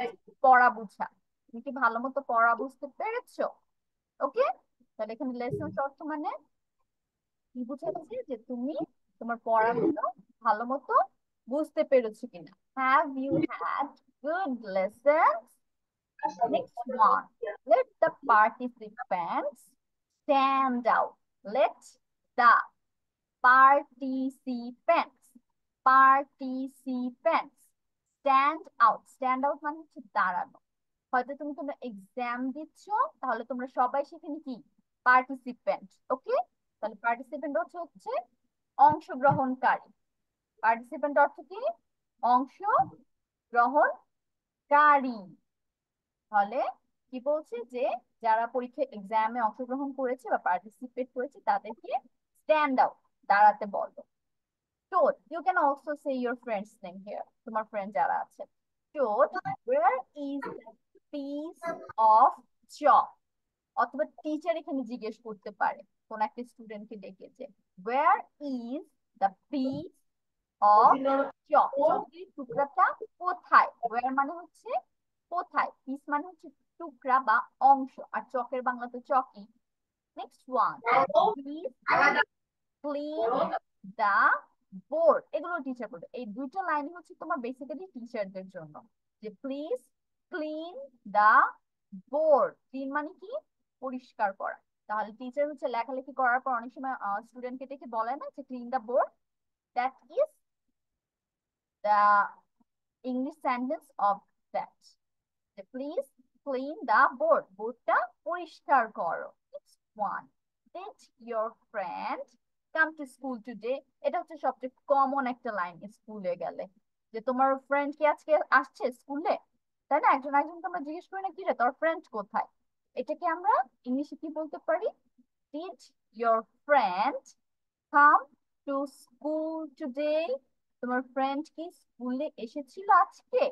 S1: পড়া বুঝা, তুমি কি ভালো মতো পড়া বুঝতে পেরেছো? ওকে, তাহলে এখানে লেসন অর্থ মানে কি বুঝাচ্ছে, যে তুমি তোমার পড়াগুলো ভালো মতো বুঝতে পেরেছো কিনা। Have you had good lesson. Next one, let the participants stand out. Let the participants participants stand out. Stand out মানে হচ্ছে দাঁড়ানো। হয়তো তুমি তোমরা এক্সাম দিচ্ছ, তাহলে তোমরা সবাই সেখানে কি পার্টিসিপেন্ট। ওকে, তাহলে পার্টিসিপেন্ট হচ্ছে হচ্ছে অংশগ্রহণকারী। পার্টিসিপেন্ট অর্থ কি? অংশগ্রহণকারী। তাহলে কি বলছে, যে যারা পরীক্ষা এক্সামে অংশগ্রহণ করেছে বা পার্টিসিপেট করেছে তাদেরকে স্ট্যান্ড আউট, দাঁড়াতে বলো। Toad, you can also say your friend's name here. তোমার ফ্রেন্ড যারা আছে। Toad, where is the piece of chalk? অথবা টিচার এখানে জিজ্ঞেস করতে পারে কোন একটা স্টুডেন্টকে ডেকে, যে where is the piece of chalk? চকের টুকরাটা কোথায়? where মানে হচ্ছে কোথায়, পিস মানে হচ্ছে টুকরা বা অংশ, আর চকের বাংলা তো চকই। Next one, please clean the board. এগুলো টিচার বলবে। এই দুইটা লাইন হচ্ছে তোমার বেসিক্যালি টিচারদের জন্য, যে please clean the board. Clean মানে কি? পরিষ্কার করা। তাহলে টিচার হচ্ছে লেখালেখি করার পর অনেক সময় স্টুডেন্টকে ডেকে বলে না যে clean the board, that is the English sentence of that, যে প্লিজ ক্লিন দা বোর্ড, বোর্ডটা পরিষ্কার করো। Next one, did your friend come to school today. এটা হচ্ছে সবচেয়ে কমন একটা লাইন স্কুলে গেলে, যে তোমার ফ্রেন্ড কি আজকে আসছে স্কুলে, তাই না? একজন একজনকে আমরা জিজ্ঞেস করি না, কি রে তোর ফ্রেন্ড কোথায়। এটাকে আমরা ইংলিশে কি বলতে পারি? Did your friend come to school today. তোমার ফ্রেন্ড কি স্কুলে এসেছিল আজকে?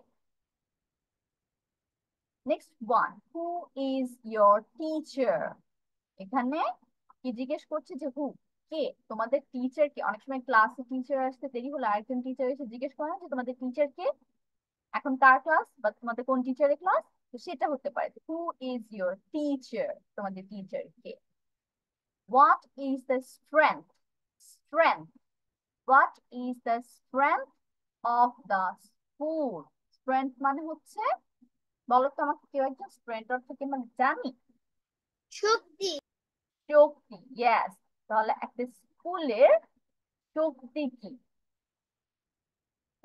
S1: Next one, who is your teacher. এখানে কি জিজ্ঞেস করছে, যে হু, কে তোমাদের টিচার কে। অনেক সময় ক্লাসে টিচার আসতে দেরি হলে আরেকজন টিচার এসে জিজ্ঞেস করে না, যে তোমাদের টিচার কে, এখন কার ক্লাস বা তোমাদের কোন টিচারের ক্লাস। তো সেটা হতে পারে হু ইজ ইয়োর টিচার, তোমাদের teacher K. What is the strength? Strength. What is the strength of the school? Strength মানে হচ্ছে, বলো তো আমাকে কেউ একজন স্ট্রেংথ অর্থ কি আমরা জানি?
S2: শক্তি।
S1: শক্তি, ইয়েস। তাহলে একটা স্কুলের শক্তি কি?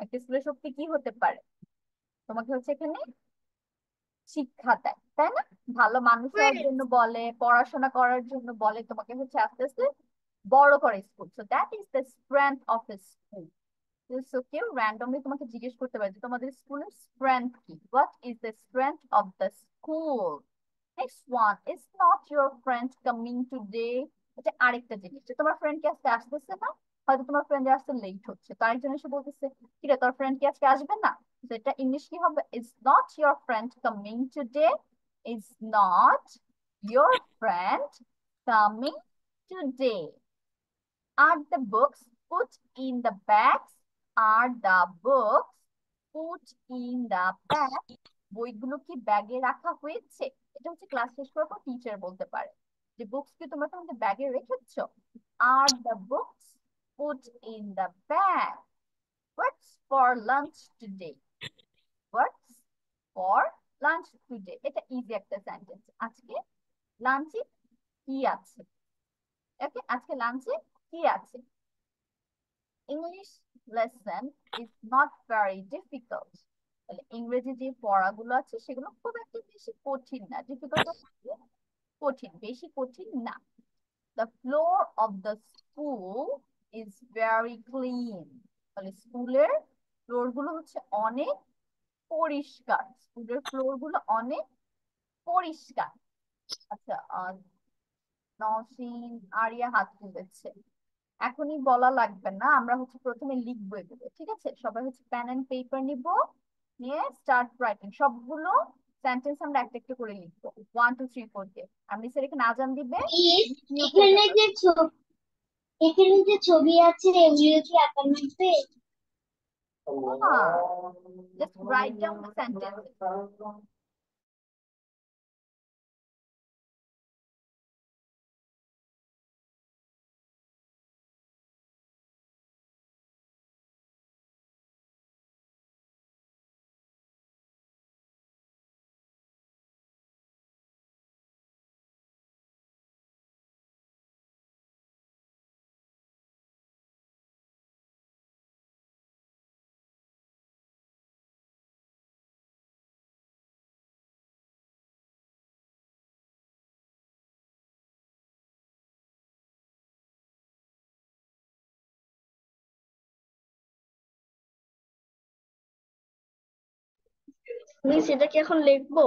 S1: একটা স্কুলের শক্তি কি হতে পারে? তোমাকে হচ্ছে এখানে শিক্ষা দেয়, তাই না? ভালো মানুষ হওয়ার জন্য বলে, পড়াশোনা করার জন্য বলে, তোমাকে হচ্ছে আস্তে আস্তে বড় করে school. So that is the strength of the school. So কেউ র্যান্ডমলি তোমাকে জিজ্ঞেস করতে পারে যে তোমাদের স্কুলের স্ট্রেংথ কি, what is the strength of the school. Next one, is not your friend coming today. এটা আরেকটা জিনিস যে তোমার ফ্রেন্ড কি আজকে আসতেছে না, হয়তো তোমার ফ্রেন্ড আসতে লেট হচ্ছে, তো আরেকজন এসে বলতেছে কি রে তোর ফ্রেন্ড কি আজকে আসবে না। তো এটা ইংলিশ কি হবে? Is not your friend coming today. Is not your friend coming today. Are the books put in the bags? Are the books put in the bag? বইগুলো কি ব্যাগে রাখা হয়েছে? এটা হচ্ছে ক্লাস শেষ করার পর টিচার বলতে পারে যে বুকস কি তোমরা তোমাদের ব্যাগে রেখেছো? Are the books put in the bag? What's for lunch today? What's for lunch today? এটা ইজি একটা সেন্টেন্স। আজকে লাঞ্চে কি আছে? ওকে, আজকে লাঞ্চে কি আছে? English lesson is not very difficult. তাহলে ইংরেজি যে পড়াগুলো আছে সেগুলো খুব একটা বেশি কঠিন না। ডিফিকাল্ট কঠিন, বেশি কঠিন না। The floor of the school is very clean. তাহলে স্কুলের ফ্লোর গুলো হচ্ছে অনেক পরিষ্কার। স্কুলের ফ্লোর গুলো অনেক পরিষ্কার। আচ্ছা, নওশিন আরিয়া হাত তুলেছে। এখনই বলা লাগবে না, আমরা হচ্ছে প্রথমে লিখবো এগুলো, ঠিক আছে? সবাই হচ্ছে পেন এন্ড পেপার নিব, নিয়ে স্টার্ট রাইটিং। সবগুলো সেন্টেন্স আমরা একটা একটা করে লিখবো, 1 2 3 4 দিয়ে। আমি স্যার এখানে আজান দিবে,
S3: ইস,
S1: মিউটে
S3: এখানে
S1: যাবে।
S3: যে এখানে যে ছবি আছে এগুলো কি আঁকানো হবে?
S1: Just write down the sentence.
S3: Miss এটা কি এখন লিখবো?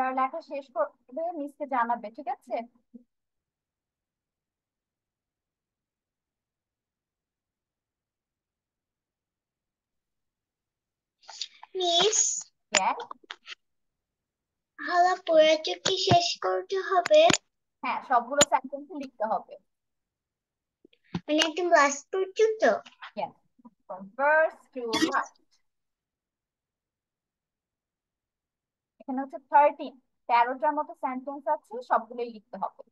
S1: যারা লেখা শেষ করবে মিসকে জানাবে, ঠিক আছে?
S2: Miss
S1: Yes?
S2: হালা পড়াটা কি শেষ করতে হবে?
S1: হ্যাঁ, সবগুলো সেন্টেন্স লিখতে হবে।
S2: মানে একদম লাস্ট পর্যন্ত?
S1: Yes, from first to last. এখানে হচ্ছে 13টার মতো সেন্টেন্স আছে, সবগুলোই লিখতে হবে।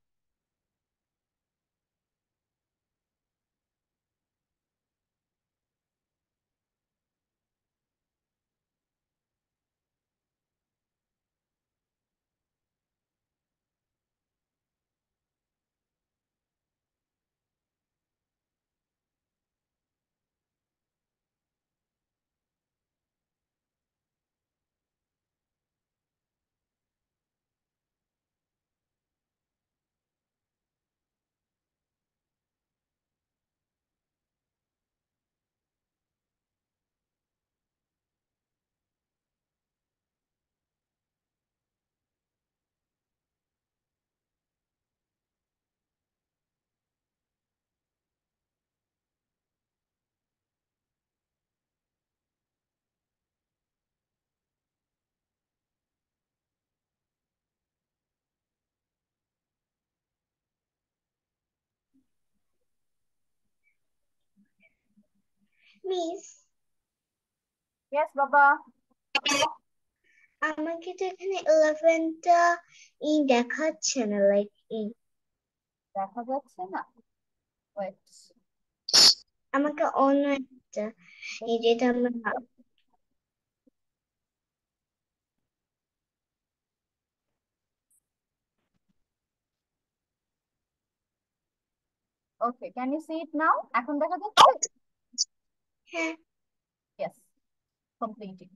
S2: মিস
S1: Yes, বাবা।
S2: আমাকে তো এখানে 11টা দেখাচ্ছে না, লাইক
S1: দেখা যাচ্ছে না? ওয়েট,
S2: আমাকে অন্য একটা যেটা আমরা
S1: ওকে, ক্যান ইউ সি ইট নাও? এখন দেখা যাচ্ছে?
S2: হ্যাঁ।
S1: Yes, completed.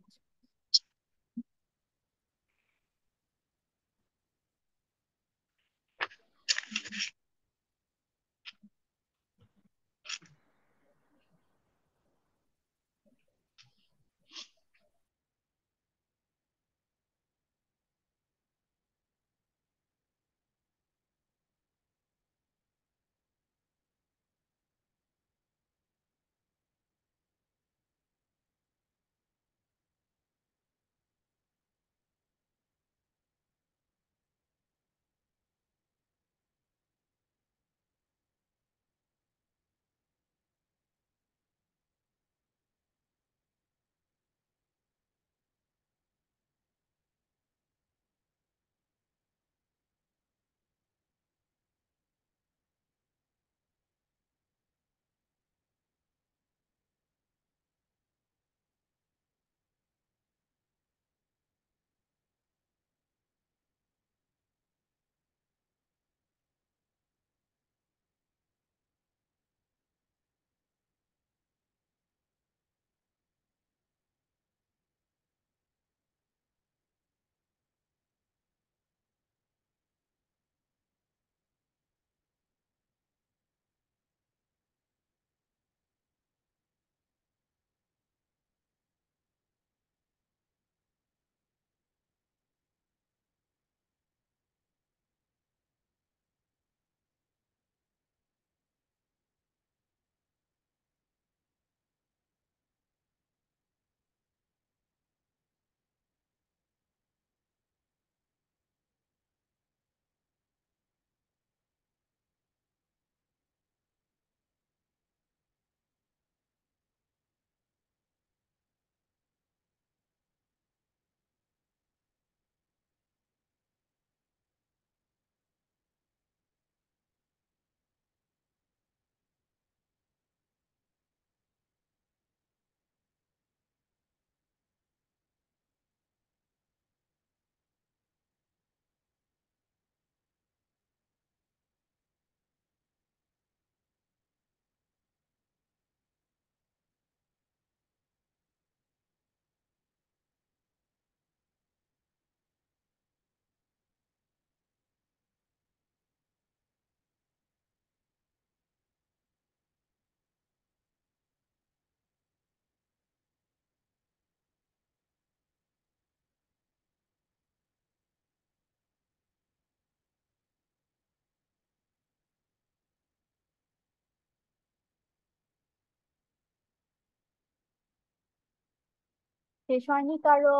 S1: শেষ হয়নি কারো?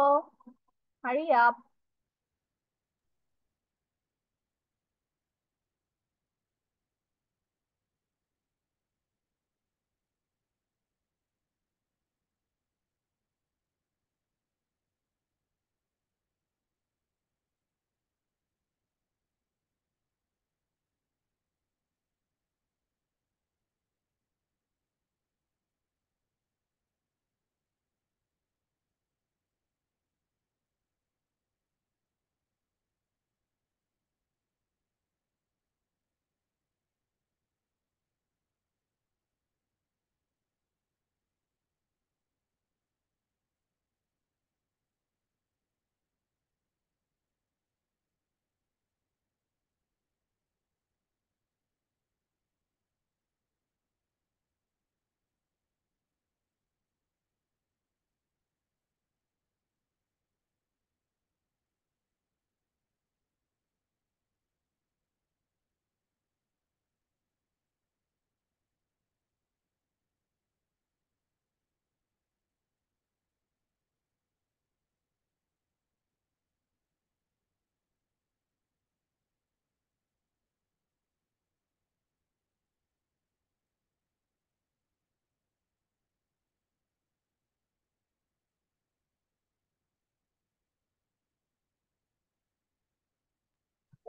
S1: Hurry up.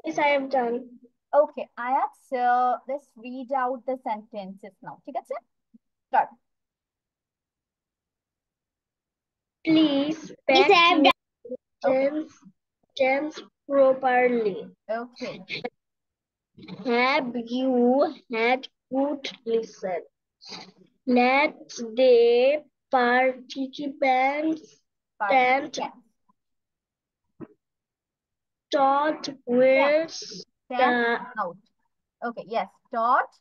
S3: Yes, I am done.
S1: Okay, Ayat, so let's read out the sentences now. ঠিক আছে? Start.
S3: Please
S2: Yes,
S3: pack
S2: I have
S3: your
S1: Okay.
S3: sentence properly.
S1: Okay.
S3: Have you had good listen? Let the participants stand
S1: Participants.
S3: taught where's
S1: Stand
S3: the
S1: out. Okay, yes. Taught.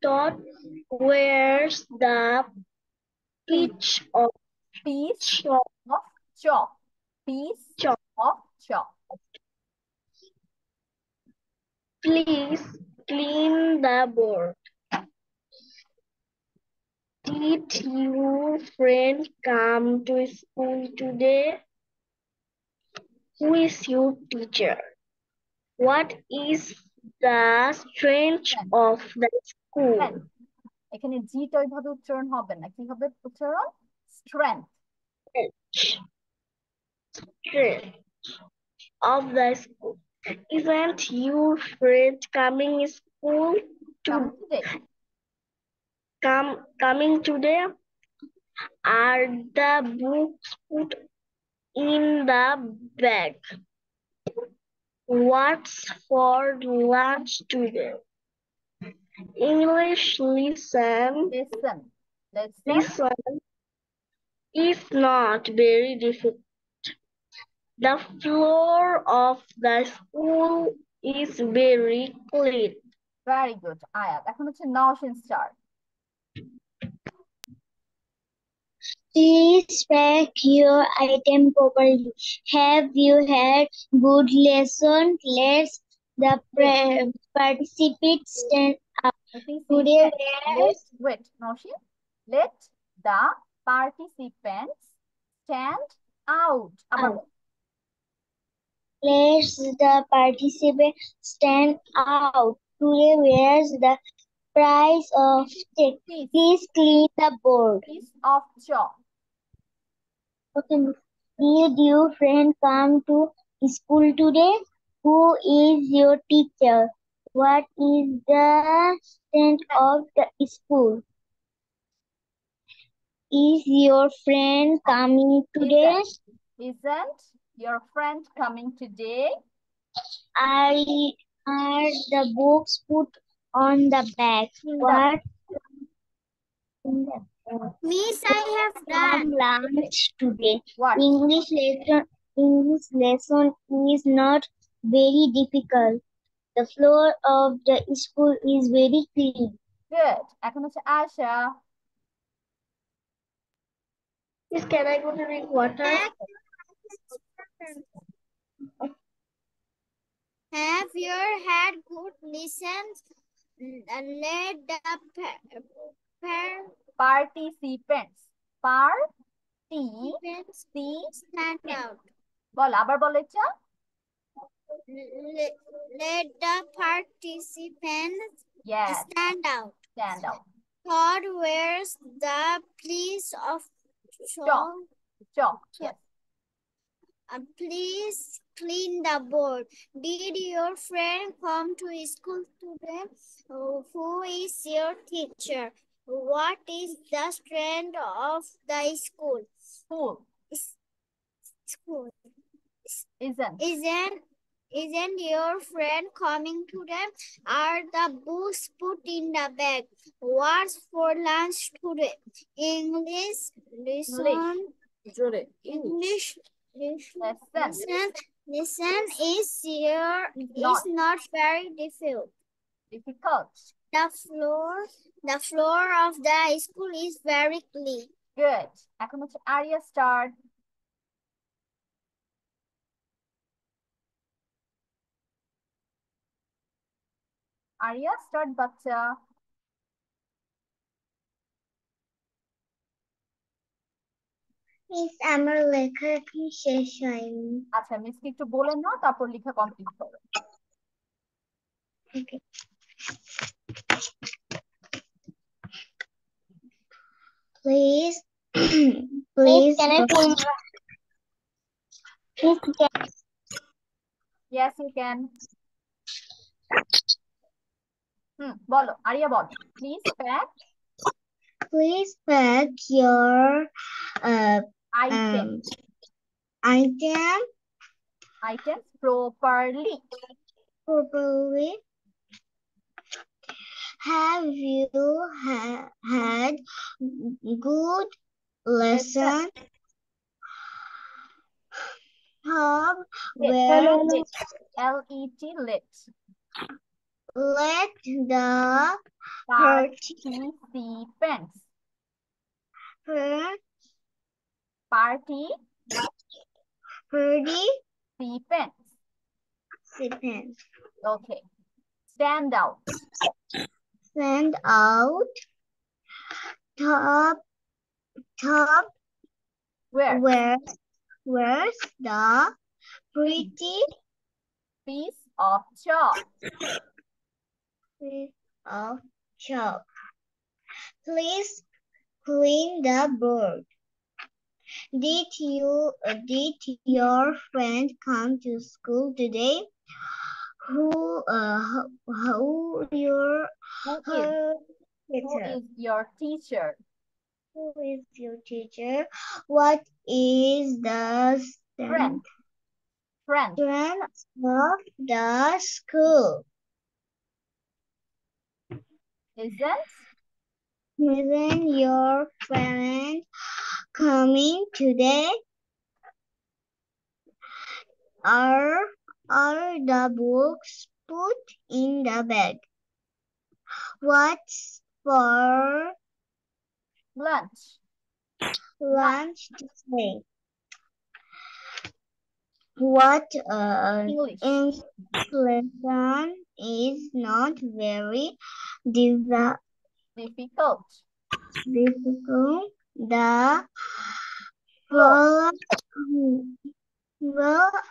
S3: taught where's the pitch of
S1: Piece
S3: chalk.
S1: of chalk. Piece
S3: Chalk.
S1: of chalk.
S3: Please clean the board. Did your friend come to school today? Who is your teacher? What is the strength of the school?
S1: Strength. এখানে জিটা ওইভাবে উচ্চারণ হবে না, কি হবে উচ্চারণ? Strength.
S3: Strength of the school. Isn't your friend coming school
S1: Come
S3: to
S1: today.
S3: coming today? Are the books put in the bag? What's for lunch today? English lesson
S1: Listen.
S3: is not very difficult. The floor of the school is very clean.
S1: Very good. Ayat. এখন হচ্ছে Notion start.
S2: Please pack your item properly. Have you had good lesson? Let the participants stand up. Today,
S1: Wait, Notion. Let the participants stand out. আবার বল।
S2: let the participants stand out. Today, where's the price of check? Please clean the board.
S1: Piece of chalk.
S2: Okay. Did your friend come to school today? Who is your teacher? What is the strength of the school? Is your friend coming today?
S1: Isn't your friend coming today?
S2: Are the books put on the bag? What? Miss, I have done lunch today.
S1: What?
S2: English lesson is not very difficult. The floor of the school is very clean.
S1: Good. এখন হচ্ছে আশা।
S3: Miss, can I go to drink water?
S2: Have you had good lessons? Let the
S1: Participants.
S3: stand out.
S1: বল, আবার বলো এটা।
S3: Let the participants
S1: Yes,
S3: stand out.
S1: stand out.
S3: Todd wears the piece of
S1: Chalk. Chalk, yes.
S3: Please clean the board. Did your friend come to school today? Who is your teacher? What is the strength of the school?
S1: School.
S3: School.
S1: Isn't.
S3: Isn't your friend coming today? Are the books put in the bag? What's for lunch today? English lesson. English lesson is not very
S1: difficult.
S3: The floor of the school is very clean.
S1: Good. এখন হচ্ছে Arya start. Arya start বাচ্চা।
S2: Miss আমার লেখা কি শেষ হয়নি।
S1: আচ্ছা, মিসকে একটু বলে নাও, তারপর লেখা কমপ্লিট করো।
S2: Okay. Please, please. Can I please?
S1: Yes, you can. বলো, আরিয়া বল। Please pack.
S2: Please pack your
S1: items properly.
S2: Have you had good lesson?
S1: L-E-T, lit.
S2: Let the
S1: participants. Participants. Okay. Stand out.
S2: Top.
S1: Where's
S2: the pretty
S1: piece of chalk?
S2: Please clean the board. Did your friend come to school today? Who is
S1: your teacher?
S2: What is the
S1: strength
S2: of the school? Isn't your friend coming today? Are the books put in the bag? What's for
S1: lunch
S2: today? What
S1: English
S2: lesson is not very
S1: difficult.
S2: The floor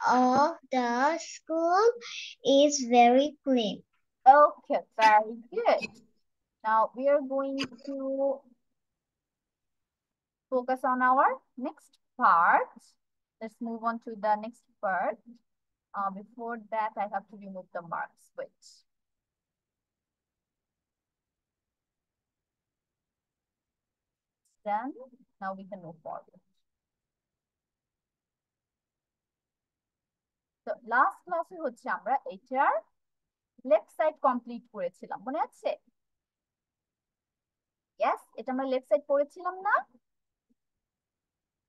S2: of the school is very clean.
S1: Okay, very good. Now we are going to focus on our next part. Let's move on to the next part. Before that, I have to remove the marks. Wait. Done. Now we can move forward. So last class হচ্ছে আমরা এটার left side complete করেছিলাম, মনে আছে? Yes, এটা আমরা left side পড়েছিলাম না?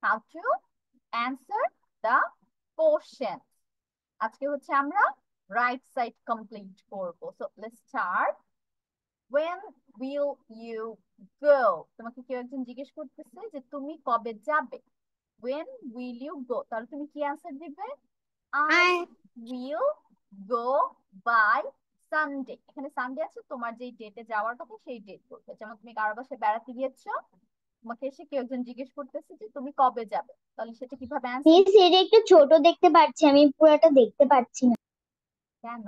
S1: How to answer the questions. আজকে হচ্ছে আমরা রাইট সাইড কমপ্লিট করব। So let's start. When will you go? তোমাকে কেউ একজন জিজ্ঞেস করতেছে যে তুমি কবে যাবে। When will you go? তাহলে তুমি কি অ্যানসার দিবে? I will go by Sunday. এখানে সানডে আছে, তোমার যেই ডেটে যাওয়ার কথা সেই ডেট বলবে। যেমন তুমি কারো বাসায় বেড়াতে গিয়েছো, তোমাকে এসে কেউ একজন জিজ্ঞেস করতেছে যে তুমি কবে যাবে, তাহলে সেটা কিভাবে অ্যান্সার?
S2: মিস এটা একটু ছোট দেখতে পাচ্ছি, আমি পুরোটা দেখতে পাচ্ছি না।
S1: কেন?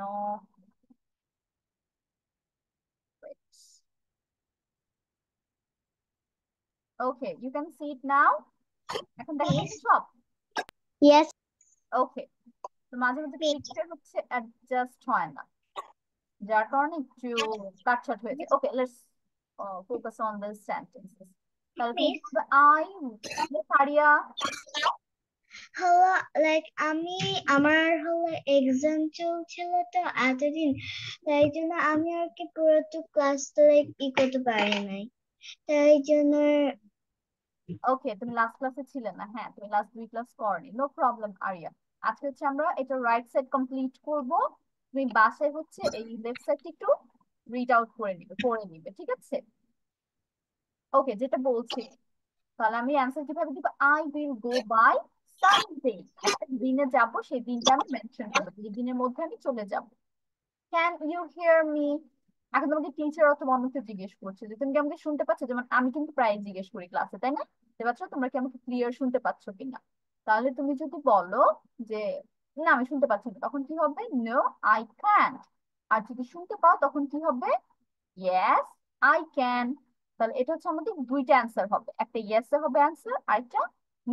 S1: ওকে, ইউ ক্যান সি ইট নাও। এখন দেখা যাচ্ছে সব?
S2: ইয়েস।
S1: ওকে, তো মাঝে মাঝে পিকচার হচ্ছে অ্যাডজাস্ট হয় না, যার কারণে একটু কাটছাট হয়ে যায়। Okay, let's focus on this sentences. তাহলে তুমি আই সারিয়া।
S3: হলো লাইক আমার এক্সাম চলছিল তো এতদিন, তাই জন্য আমি আর কি পুরো ক্লাসটা করতে পারি নাই, তাই জন্য।
S1: ওকে, তুমি লাস্ট ক্লাসে ছিলে না, হ্যাঁ তুমি লাস্ট 2 ক্লাস করনি, নো প্রবলেম আরিয়া। আজকে হচ্ছে আমরা এটা রাইট সাইড কমপ্লিট করব, তুমি বাসায় হচ্ছে এই লেফট সাইডটা একটু রিড আউট করে নিবে, ঠিক আছে? ওকে, যেটা বলছি, তাহলে আমি অ্যান্সার কিভাবে দিব? I will go by Sunday. একটা দিনে যাব, সেই দিনটা আমি মেনশন করবো, এই দিনের মধ্যে আমি চলে যাব। Can you hear me? এখন তোমাকে টিচার অথবা অন্যকে জিজ্ঞেস করছে যে তুমি কি আমাকে শুনতে পাচ্ছ, যেমন আমি কিন্তু প্রায় জিজ্ঞেস করি ক্লাসে, তাই না? বুঝতে পারছো তোমরা কি আমাকে ক্লিয়ার শুনতে পাচ্ছ কিনা? তাহলে তুমি যদি বলো যে না আমি শুনতে পাচ্ছি না, তখন কি হবে? No, I can't. আর যদি শুনতে পাও তখন কি হবে? Yes, I can. তাহলে এটা হচ্ছে আমাদের দুইটা অ্যান্সার হবে, একটা ইয়েস এ হবে অ্যান্সার, আর একটা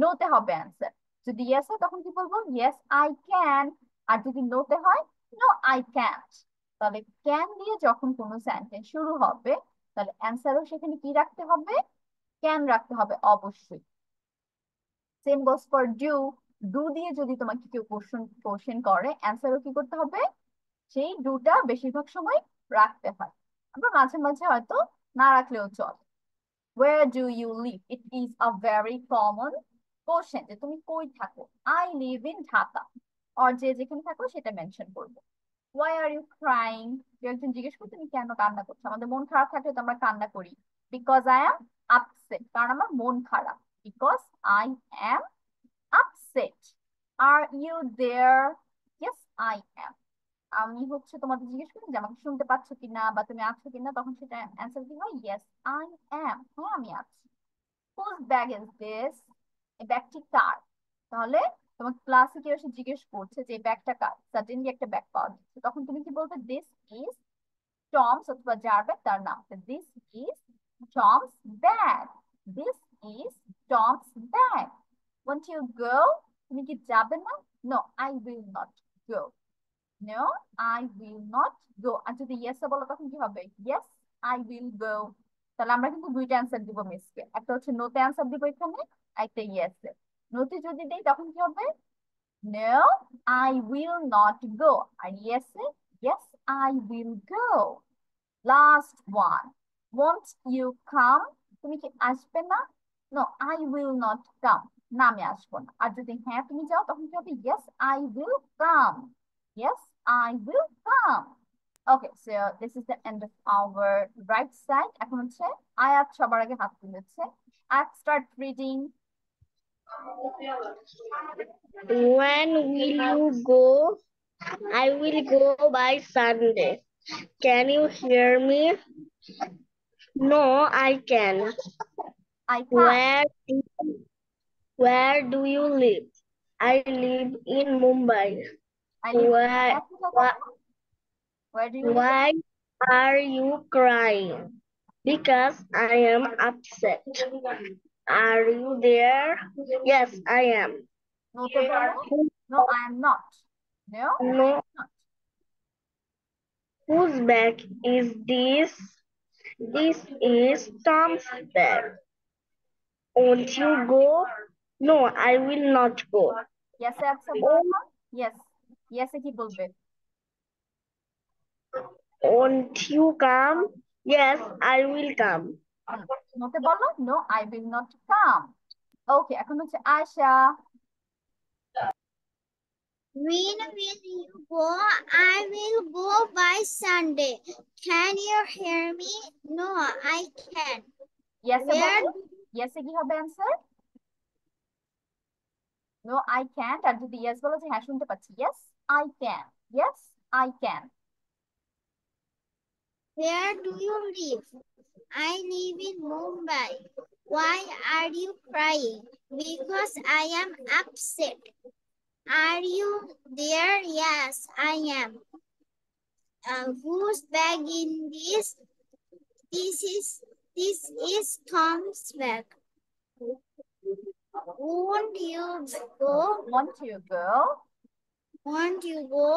S1: নো তে হবে অ্যান্সার। যদি ইয়েস হয় তখন কি বলবো? Yes I can. আর যদি নো তে হয়, নো আই ক্যান্ট। তাহলে ক্যান দিয়ে যখন কোনো সেন্টেন্স শুরু হবে, তাহলে অ্যান্সারও সেখানে কি রাখতে হবে? ক্যান রাখতে হবে অবশ্যই। Same goes for do. Do দিয়ে যদি তোমাকে কেউ কোশ্চেন করে, অ্যান্সারও কি করতে হবে? সেই ডুটা বেশিরভাগ সময় রাখতে হয়, আবার মাঝে মাঝে হয়তো না রাখলেও চলে। Where do you live? It is a very common question যে তুমি কই থাকো। I live in Dhaka, or যে যেখানে থাকো সেটা মেনশন করবো। Why are you crying? কেউ একজন জিজ্ঞেস করো তুমি কেন কান্না করছো। আমাদের মন খারাপ থাকলে তো আমরা কান্না করি। Because I am upset, কারণ আমার মন খারাপ। Because I am upset. Are you there? Yes, I am. আমি হচ্ছে তোমাদের জিজ্ঞেস করি যে আমাকে শুনতে পাচ্ছ কিনা বা তুমি আছো কিনা, তখন সেটা অ্যান্সার কি হয়? ইয়েস আই অ্যাম, হ্যাঁ আমি আছি। Whose bag is this? এই ব্যাগটি কার? তাহলে তোমার ক্লাসে কেউ এসে জিজ্ঞেস করছে যে এই ব্যাগটা কার, সাডেনলি একটা ব্যাগ পাওয়া যাচ্ছে, তখন তুমি কি বলবে? দিস ইজ টমস, অথবা যার ব্যাগ তার নাম, this is Tom's bag. This is Tom's bag. Want you go? তুমি কি যাবে না? No, I will not go. No, I will not go. আর যদি yes এ বলো তখন কি হবে? Yes, I will go. তাহলে আমরা কিন্তু দুইটা অ্যান্সার দিব মিসকে, একটা হচ্ছে নোতে অ্যান্সার দিব এখানে, একটা ইয়েস এ। নোতে যদি দেই তখন কি হবে? No, I will not go. আর ইয়েস এ, yes, I will go. Last one, won't you come? তুমি কি আসবে না? No, I will not come. না আমি আসবো না। আর যদি হ্যাঁ তুমি যাও তখন কি হবে? Yes, I will come. Yes, I will come. Okay, so this is the end of our right side. এখন হচ্ছে আয়াত সবার আগে হাত তুলেছে। আয়াত, start reading.
S3: When will you go? I will go by Sunday. Can you hear me? No, I can.
S1: I can.
S3: Where do you live? I live in Mumbai.
S1: I live.
S3: Why, why,
S1: Where do you live?
S3: why are you crying? Because I am upset. Are you there? Yes, I am.
S1: নোতে বলো। No, I am not. No, I
S3: No,
S1: am not.
S3: whose bag is this? This is Tom's bag. Won't you go? No, I will not go.
S1: Yes A accept দাও এখন। Yes, yes এ কি বলবে?
S3: Won't you come? Yes, I will come.
S1: নোতে বলো। No, I will not come. ওকে, এখন হচ্ছে Ayesha.
S2: When will you go? I will go by Sunday. Can you hear me? No, I can't.
S1: Yes A
S2: Where?
S1: বলো। Yes এ কি হবে answer? No, I can't। আর যদি yes বলো যে হ্যাঁ শুনতে পাচ্ছি, yes, I can. Yes, I can.
S2: Where do you live? I live in Mumbai.
S3: Why are you crying? Because I am upset. Are you there? Yes, I am. Whose bag in this? This is Tom's bag. Won't you go?
S1: Want you go?
S3: Won't you go?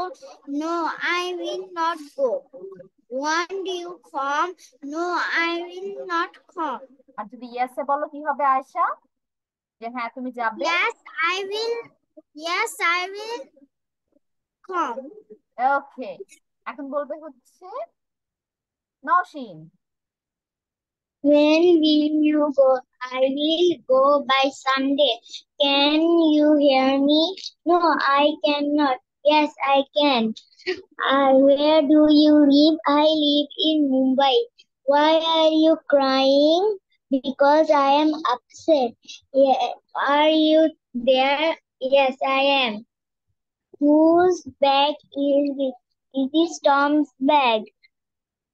S3: No, I will not go. Won't you come? No, I will not come.
S1: আর যদি ইয়েসে বলো কি হবে আয়েশা? যে হ্যাঁ তুমি যাবে?
S3: Yes, I will. Yes, I will come.
S1: ওকে, এখন বলবে হচ্ছে Nowshin.
S2: When will you go? I will go by Sunday. Can you hear me? No, I cannot. Yes, I can. Where do you live? I live in Mumbai. Why are you crying? Because I am upset. Yeah. Are you there? Yes, I am. Whose bag is it? It is Tom's bag.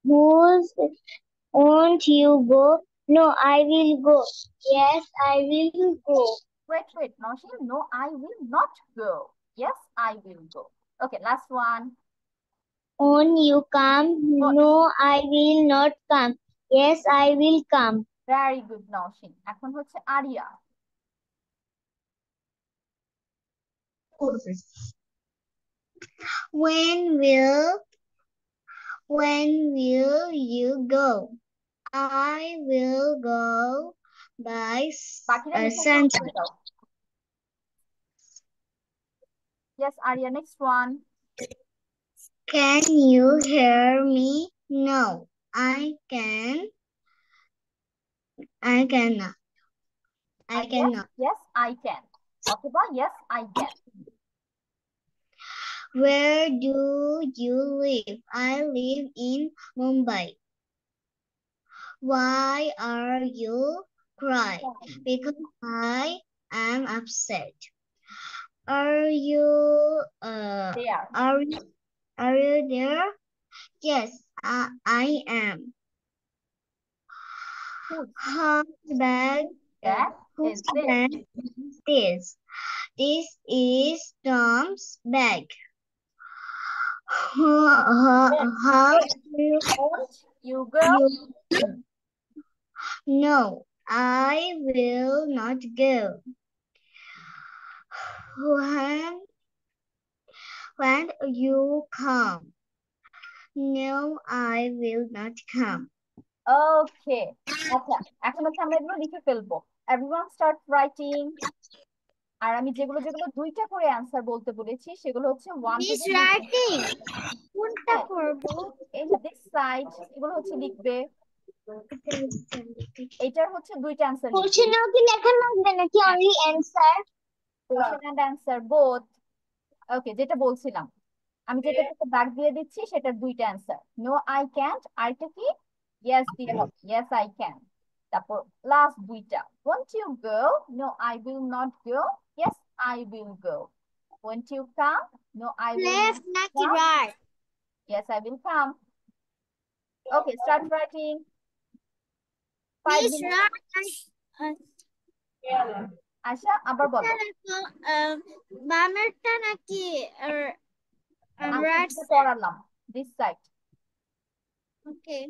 S2: Whose Won't you go? No, I will go. Yes, I will go.
S1: Wait, Nowshin, no, I will not go. Yes, I will go. Okay, last one.
S2: Won't you come?
S1: Won't.
S2: No, I will not come. Yes, I will come.
S1: Very good, Nowshin. এখন হচ্ছে area.
S2: When you go? I will go by
S1: বাকিরা লিখে
S2: Sunday.
S1: করে দাও। Yes, Arya, next one.
S2: Can you hear me? No, I cannot. I cannot.
S1: Yes, I can. Okay, ba? Yes, I can.
S2: Where do you live? I live in Mumbai. Why are you crying? Because I am upset. Are you
S1: There.
S2: Are you there? Yes, I am. Whose bag
S1: That
S2: whose
S1: is this.
S2: bag is this? This is Tom's bag. How do
S1: Won't you go?
S2: you No, I will not go. When you come? No, I will not come.
S1: Okay. আচ্ছা, এখন হচ্ছে আমরা এগুলো লিখে ফেলবো। Everyone start writing. আর আমি যেগুলো যেগুলো দুইটা করে অ্যান্সার বলতে বলেছি সেগুলো হচ্ছে 1
S3: Miss
S1: থেকে
S3: writing. কোনটা করব?
S1: এই যে দিস সাইড এগুলো হচ্ছে লিখবে। এটার হচ্ছে দুইটা অ্যান্সার লিখবে।
S2: কোশ্চেনেও কি লেখা লাগবে নাকি only answer?
S1: Question and answer both. Okay, যেটা বলছিলাম আমি যেটাতে দাগ দিয়ে দিচ্ছি সেটার দুইটা অ্যান্সার। নো আই ক্যান্ট, আরেকটা কি? ইয়েস দিয়ে হবে, ইয়েস আই ক্যান। তারপর লাস্ট দুইটা, want you go? No I will not go. Yes I will go. Want you come? No I will
S3: Left
S1: not
S3: নাকি
S1: come.
S3: right?
S1: Yes I will come. Okay, start writing. 5
S3: Miss
S1: minute.
S3: right.
S1: আশা আবার বলো।
S3: বামেরটা নাকি
S1: আমি
S3: right
S1: যেটা
S3: side?
S1: পড়ালাম this side.
S3: Okay.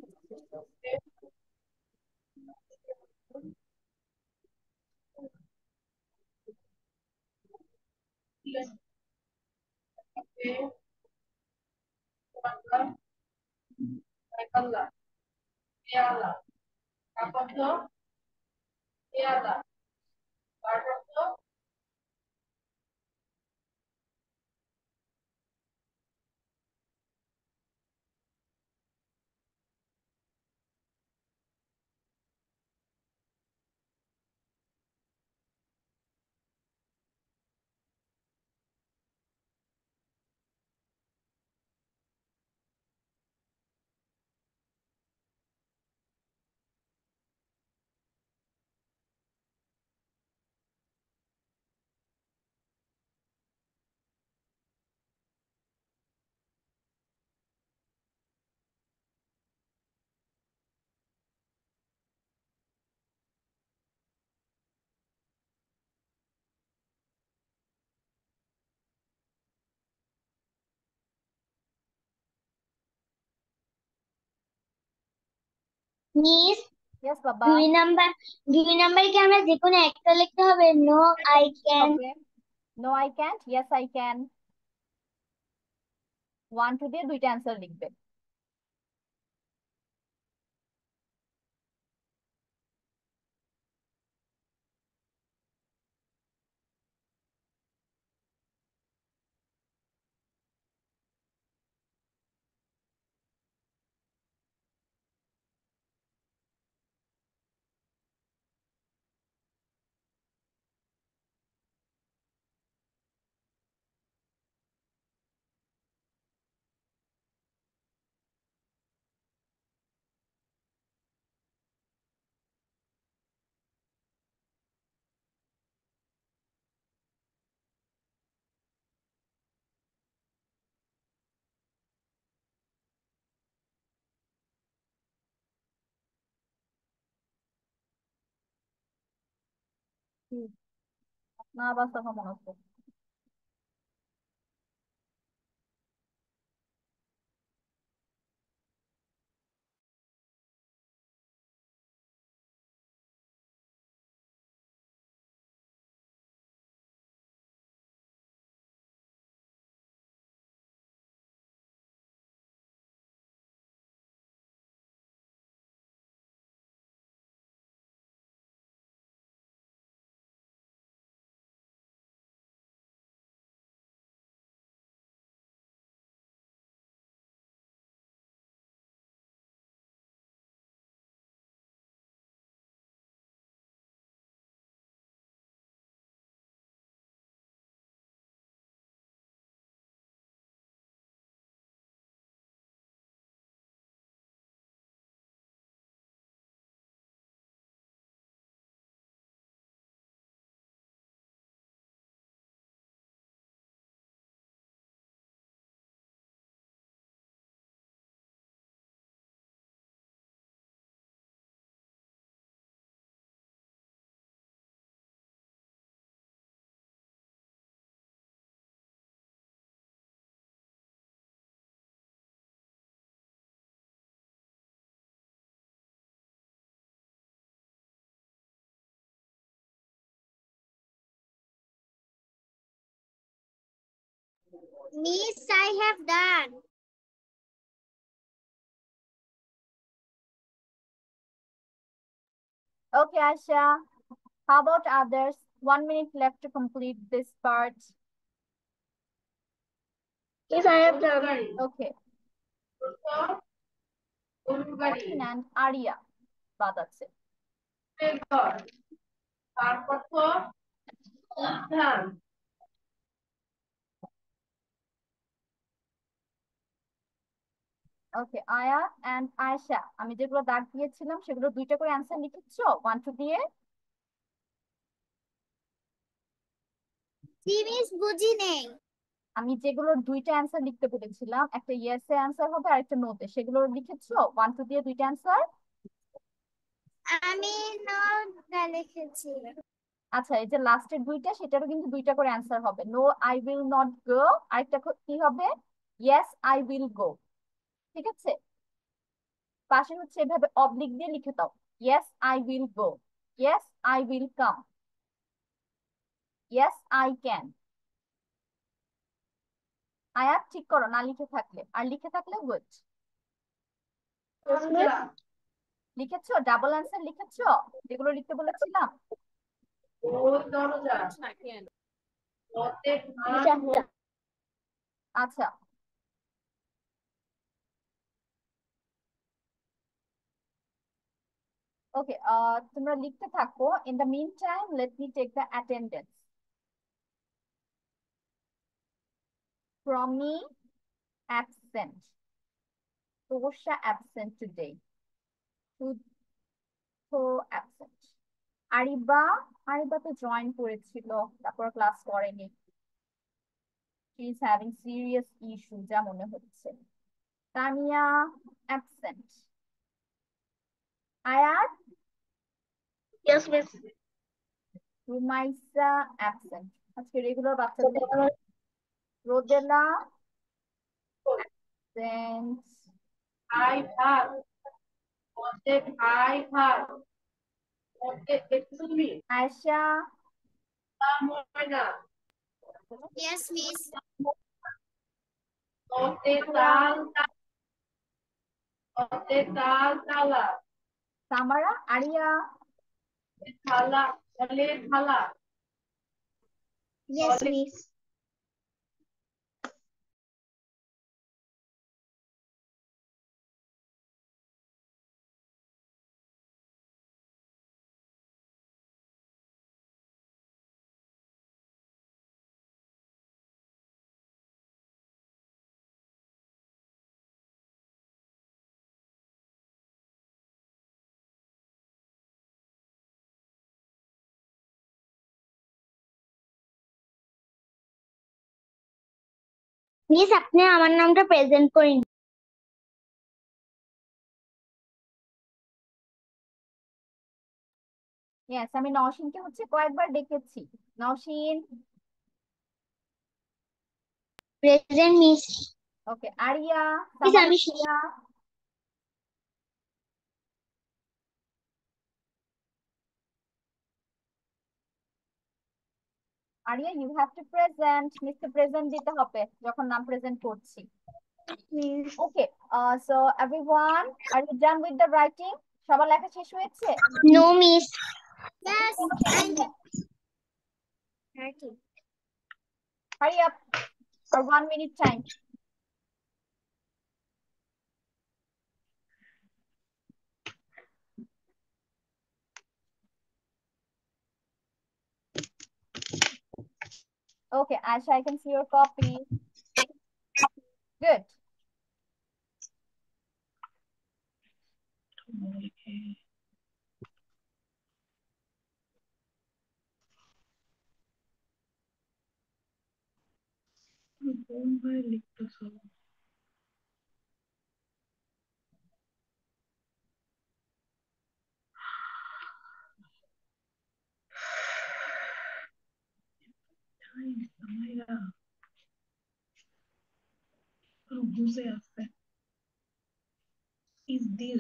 S3: Miss
S1: Yes, বাবা।
S3: দুই নাম্বার কি আমরা যে কোনো একটা লিখতে হবে? No I can.
S1: Okay. No, I can't. Yes, I can. 1 2 দিয়ে দুইটা অ্যান্সার লিখবে। না বাচ্চা কেমন আছে?
S3: Miss, I have done.
S1: Okay, Asha. How about others? 1 minute left to complete this part.
S3: Yes, I have done.
S1: Okay. Martin and Arya বাদ আছে। ওকে, আয়া এন্ড আয়েশা, আমি যেগুলো দাগ দিয়েছিলাম সেগুলো দুইটা করে অ্যান্সার লিখেছো 1 2 দিয়ে?
S3: জি মিস, বুঝি নেই।
S1: আমি যেগুলো দুইটা অ্যান্সার লিখতে বলেছিলাম, একটা ইয়েস এ অ্যান্সার হবে আর একটা নো তে, সেগুলো লিখেছো 1 2 দিয়ে দুইটা অ্যান্সার?
S3: আমি নোটা লিখেছি।
S1: আচ্ছা, এই যে লাস্টের দুইটা, সেটারও কিন্তু দুইটা করে অ্যান্সার হবে। No I will not go, আরেকটা কি হবে? Yes I will go. ঠিক আছে, পাশে হচ্ছে এভাবে অবলিক দিয়ে লিখে দাও। Yes I will go, yes I will come, yes I can. Ayat ঠিক করো না লিখে থাকলে, আর লিখে থাকলে গুড। লিখেছো? ডাবল অ্যান্সার লিখেছো যেগুলো লিখতে বলেছিলাম? আচ্ছা, ওকে, তোমরা লিখতে থাকো। In the meantime let me take the attendance. From me, absent. Tosha absent today. Sudho absent. Ariba, Ariba তো জয়েন করেছিল, তারপর ক্লাস করেনি। She is having serious issue যা মনে হচ্ছে। Tania absent. Ayat,
S3: Yes, miss.
S1: Rumaisa absent। আজকে রেগুলার বাচ্চাদের। Rodela absent। Ayesha,
S3: Yes, Miss.
S1: Samara, Aria,
S3: Yes, Miss. Miss আপনি আমার নামটা প্রেজেন্ট করেন।
S1: ইয়েস, আমি নওশিনকে হচ্ছে কয়েকবার ডেকেছি। Naushin,
S3: present miss.
S1: Okay. Aria,
S3: miss
S1: Samara,
S3: আমি
S1: Aria, Aria, you have to present. মিসকে প্রেজেন্ট দিতে হবে যখন নাম প্রেজেন্ট করছি।
S3: Miss.
S1: Okay, so everyone, are you done with the writing? সবার লেখা শেষ হয়েছে?
S3: No miss.
S1: Yes, hurry up, or 1 minute time. Okay, Asha, I can see your copy. Good.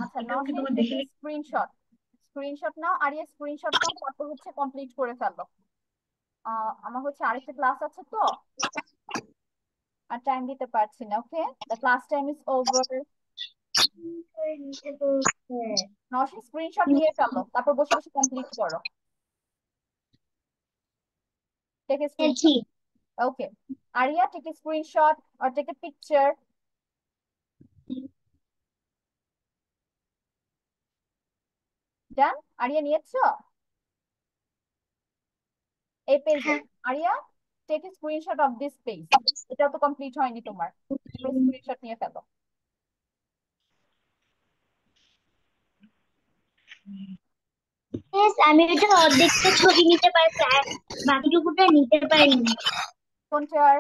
S1: আচ্ছা, Naushin, take a screenshot. Screenshot নাও, আর এই screenshot নাও, তারপর হচ্ছে কমপ্লিট করে ফেলো। আমার হচ্ছে আরেকটা ক্লাস আছে তো, আর টাইম দিতে পারছি না। Okay, the class time is over. Naushin, screenshot নিয়ে ফেলো, তারপর বসে বসে কমপ্লিট করো। Take a screenshot. Okay. Arya, take a screenshot or take a picture. Done? Arya, নিয়েছো? এই পেজে। Arya, take a screenshot of this page. এটা তো কমপ্লিট হয়নি তোমার। স্ক্রিনশট নিয়ে ফেলো।
S3: Yes, আমি এটা অর্ধেকটা ছবি নিতে পারছি আর বাকিটুকুটা নিতে পারিনি।
S1: কোনটার?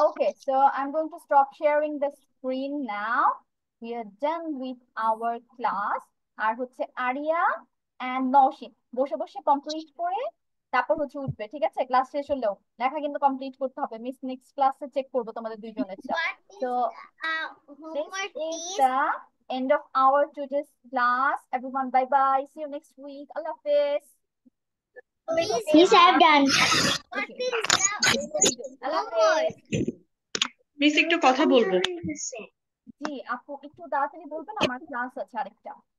S1: Okay, so I'm going to stop sharing the screen now. We are done with our class. আর হচ্ছে আরিয়া and নওশিন বসে বসে কমপ্লিট করে তারপর হচ্ছে উঠবে, ঠিক আছে? ক্লাস শেষ হলেও লেখা কিন্তু কমপ্লিট করতে হবে। মিস নেক্সট ক্লাসে চেক করবো তোমাদের দুইজনের। So this is the end of our today's class. Everyone, bye bye. See you next week. Allah Hafiz.
S3: Yes, I have done.
S1: Okay. Very good. Allah Hafiz.
S4: Miss একটু কথা বলবো।
S1: জি আপু, একটু তাড়াতাড়ি বলবেন, আমার ক্লাস আছে আরেকটা।